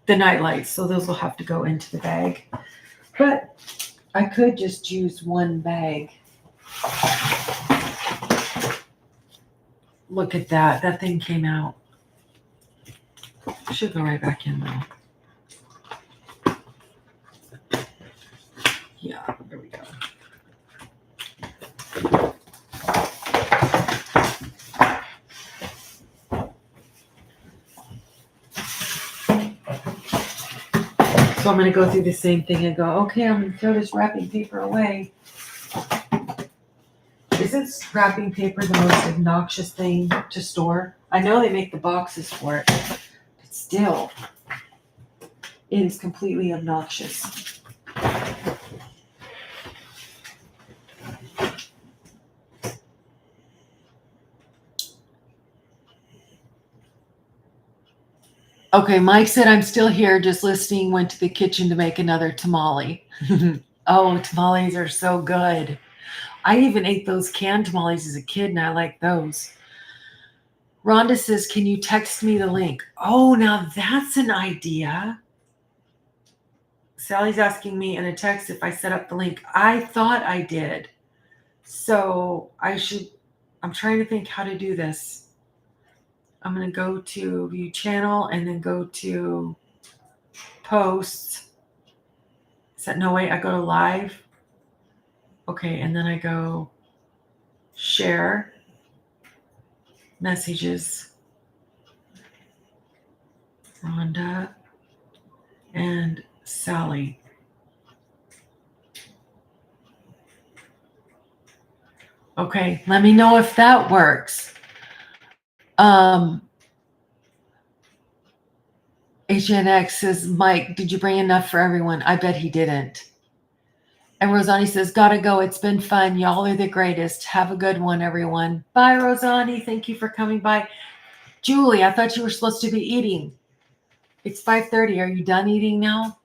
night lights. So those will have to go into the bag. But I could just use one bag. Look at that. That thing came out. Should go right back in though. Yeah, there we go. So I'm going to go through the same thing and go, okay, I'm going to throw this wrapping paper away. Isn't wrapping paper the most obnoxious thing to store? I know they make the boxes for it, but still, it is completely obnoxious. Okay, Mike said, I'm still here, just listening, went to the kitchen to make another tamale. Oh, tamales are so good. I even ate those canned tamales as a kid, and I like those. Rhonda says, can you text me the link? Oh, now that's an idea. Sally's asking me in a text if I set up the link. I thought I did. So I'm trying to think how to do this. I'm going to go to view channel and then go to posts. No, wait, I go to live. Okay, and then I go share messages. Rhonda and Sally. Okay, let me know if that works. HNX says, Mike, did you bring enough for everyone? I bet he didn't. And Rosani says, gotta go. It's been fun. Y'all are the greatest. Have a good one, everyone. Bye, Rosani. Thank you for coming by. Julie, I thought you were supposed to be eating. It's 5:30. Are you done eating now?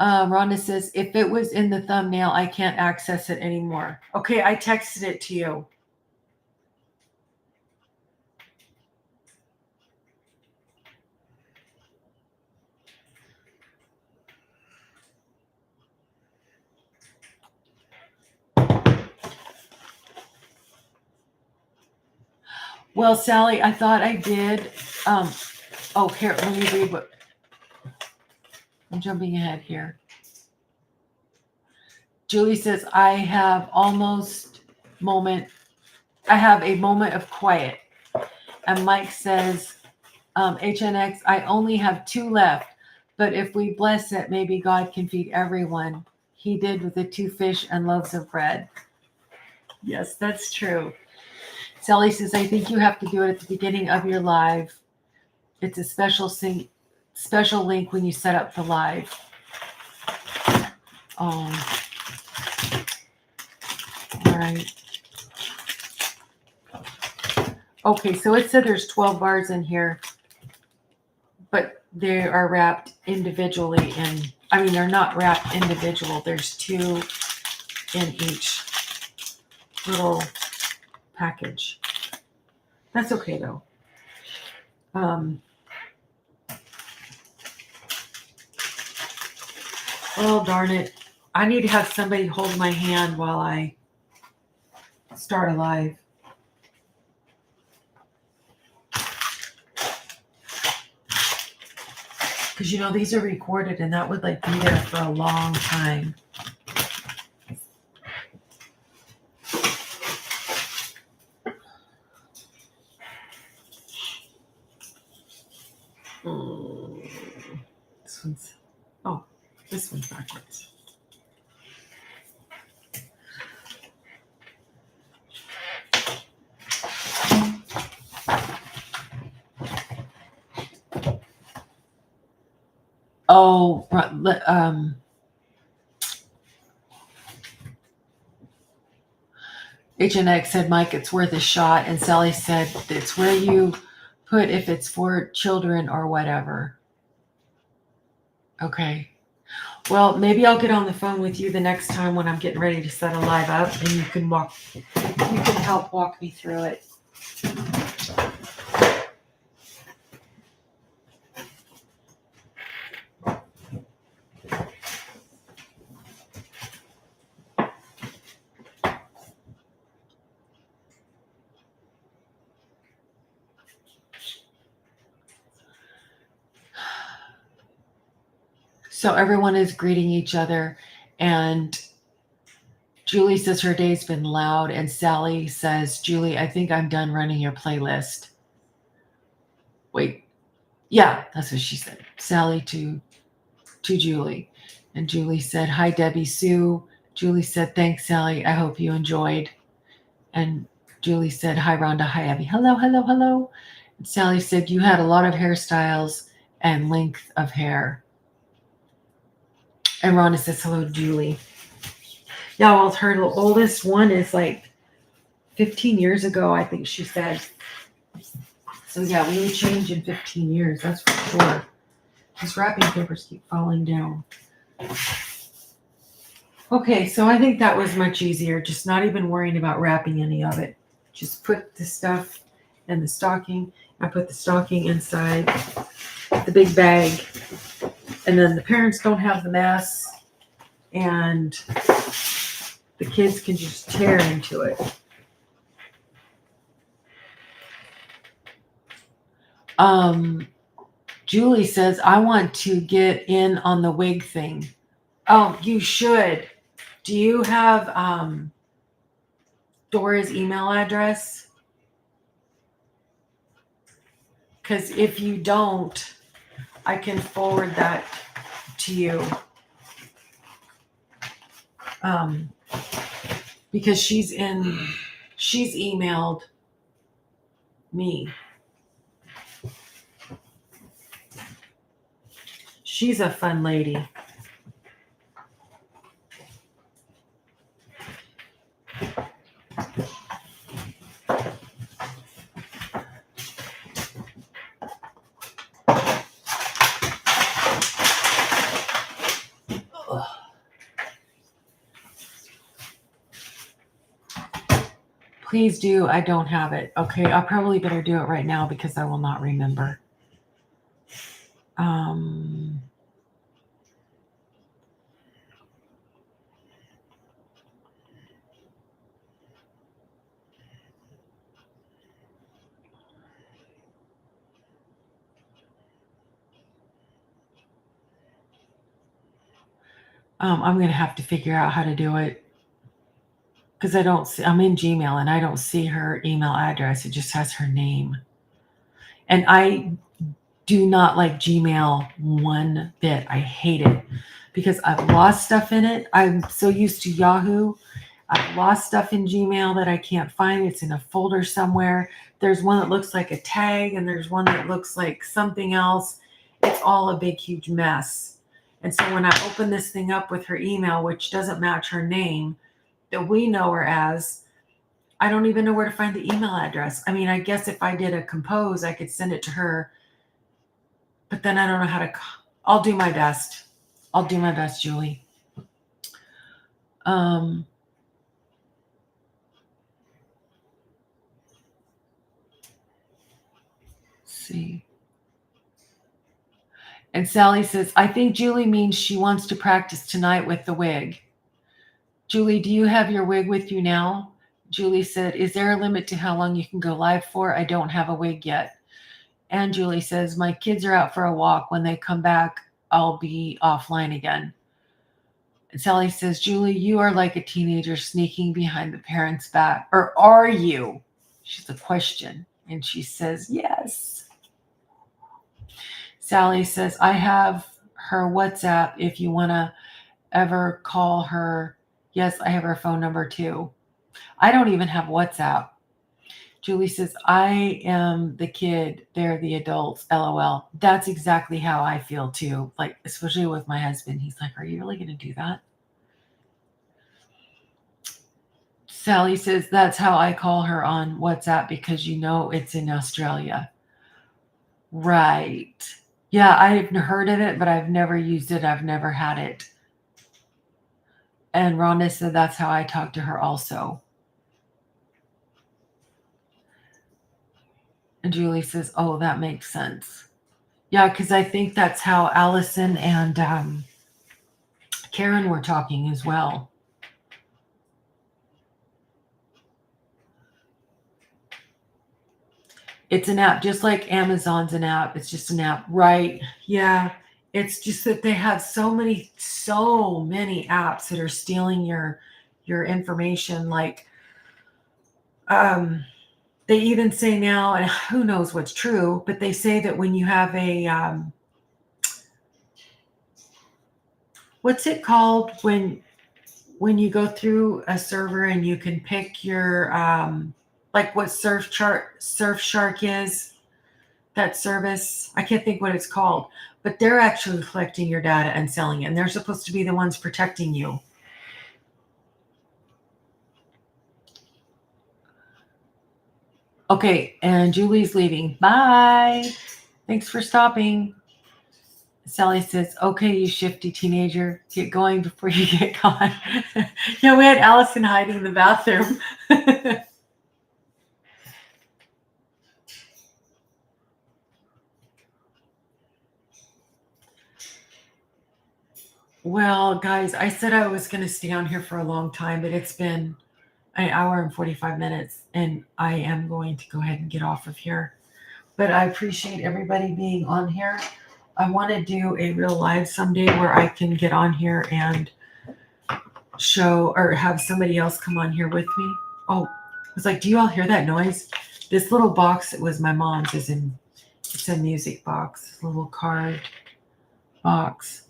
Rhonda says, if it was in the thumbnail, I can't access it anymore. Okay, I texted it to you. Well, Sally, I thought I did. Here, let me read what. I'm jumping ahead here. Julie says, I have a moment of quiet. And Mike says, HNX, I only have 2 left, but if we bless it, maybe God can feed everyone. He did with the 2 fish and loaves of bread. Yes, that's true. Sally says, I think you have to do it at the beginning of your live. It's a special link when you set up the live. All right. Okay, so it said there's 12 bars in here, but they are wrapped individually they're not wrapped individual. There's 2 in each little package. That's okay though. Oh, darn it. I need to have somebody hold my hand while I start a live. Because, these are recorded and that would be there for a long time. This one's backwards. Oh, HNX said, Mike, it's worth a shot. And Sally said, it's where you put if it's for children or whatever. Okay. Well, maybe I'll get on the phone with you the next time when I'm getting ready to set a live up, and you can help walk me through it. So everyone is greeting each other, and Julie says her day's been loud, and Sally says, Julie, I think I'm done running your playlist. Wait, yeah, that's what she said. Sally to Julie. And Julie said, hi, Debbie Sue. Julie said, thanks, Sally. I hope you enjoyed. And Julie said, hi, Rhonda. Hi, Abby. Hello, hello, hello. And Sally said, you had a lot of hairstyles and length of hair. And Rhonda says, hello, Julie. Yeah, well, her oldest one is like 15 years ago, I think she said. So yeah, we would change in 15 years, that's for sure. These wrapping papers keep falling down. Okay, so I think that was much easier, just not even worrying about wrapping any of it. Just put the stuff in the stocking. I put the stocking inside the big bag, and then the parents don't have the mess, and the kids can just tear into it. Julie says, I want to get in on the wig thing. Oh, you should. Do you have Dora's email address? Because if you don't, I can forward that to you. Because she's emailed me. She's a fun lady. Please do. I don't have it. Okay, I'll probably better do it right now because I will not remember. I'm going to have to figure out how to do it because I'm in Gmail and I don't see her email address. It just has her name. And I do not like Gmail one bit. I hate it because I've lost stuff in it. I'm so used to Yahoo. I've lost stuff in Gmail that I can't find. It's in a folder somewhere. There's one that looks like a tag and there's one that looks like something else. It's all a big, huge mess. And so when I open this thing up with her email, which doesn't match her name that we know her as, I don't even know where to find the email address. I mean, I guess if I did a compose, I could send it to her, but then I don't know how to. I'll do my best. I'll do my best, Julie. Let's see. And Sally says, I think Julie means she wants to practice tonight with the wig. Julie, do you have your wig with you now? Julie said, is there a limit to how long you can go live for? I don't have a wig yet. And Julie says, my kids are out for a walk. When they come back, I'll be offline again. And Sally says, Julie, you are like a teenager sneaking behind the parents' back. Or are you? She's a question. And she says, yes. Sally says, I have her WhatsApp if you want to ever call her. Yes, I have her phone number too. I don't even have WhatsApp. Julie says, I am the kid, they're the adults, LOL. That's exactly how I feel too. Like, especially with my husband. He's like, are you really going to do that? Sally says, that's how I call her on WhatsApp because you know it's in Australia. Right. Yeah, I've heard of it, but I've never used it. I've never had it. And Rhonda said that's how I talked to her also. And Julie says, oh, that makes sense. Yeah, because I think that's how Allison and Karen were talking as well. It's an app, just like Amazon's an app. It's just an app, right? Yeah. It's just that they have so many apps that are stealing your information. Like, they even say now, and who knows what's true, but they say that when you have a what's it called when you go through a server and you can pick your like what Surfshark is, that service. I can't think what it's called, but they're actually collecting your data and selling it, and they're supposed to be the ones protecting you. Okay, and Julie's leaving. Bye. Thanks for stopping. Sally says, okay, you shifty teenager, get going before you get caught. Yeah, we had Allison hiding in the bathroom. Well, guys, I said I was going to stay on here for a long time, but it's been an hour and 45 minutes, and I am going to go ahead and get off of here. But I appreciate everybody being on here. I want to do a real live someday where I can get on here and show or have somebody else come on here with me. Oh, I was like, do you all hear that noise? This little box that was my mom's it's a music box, a little carved box.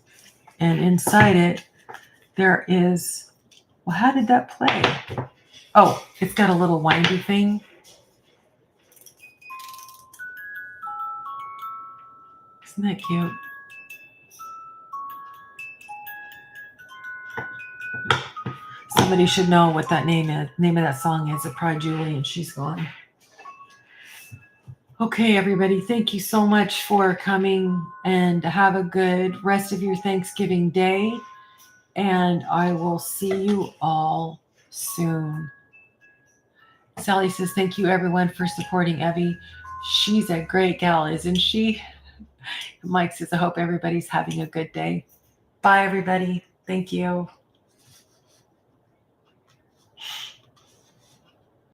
And inside it, there is, well, how did that play? Oh, it's got a little windy thing. Isn't that cute? Somebody should know what that name is. Name of that song is. It's probably Julie, and she's gone. Okay, everybody, thank you so much for coming, and have a good rest of your Thanksgiving day. And I will see you all soon. Sally says, thank you everyone for supporting Evie. She's a great gal, isn't she? Mike says, I hope everybody's having a good day. Bye, everybody. Thank you.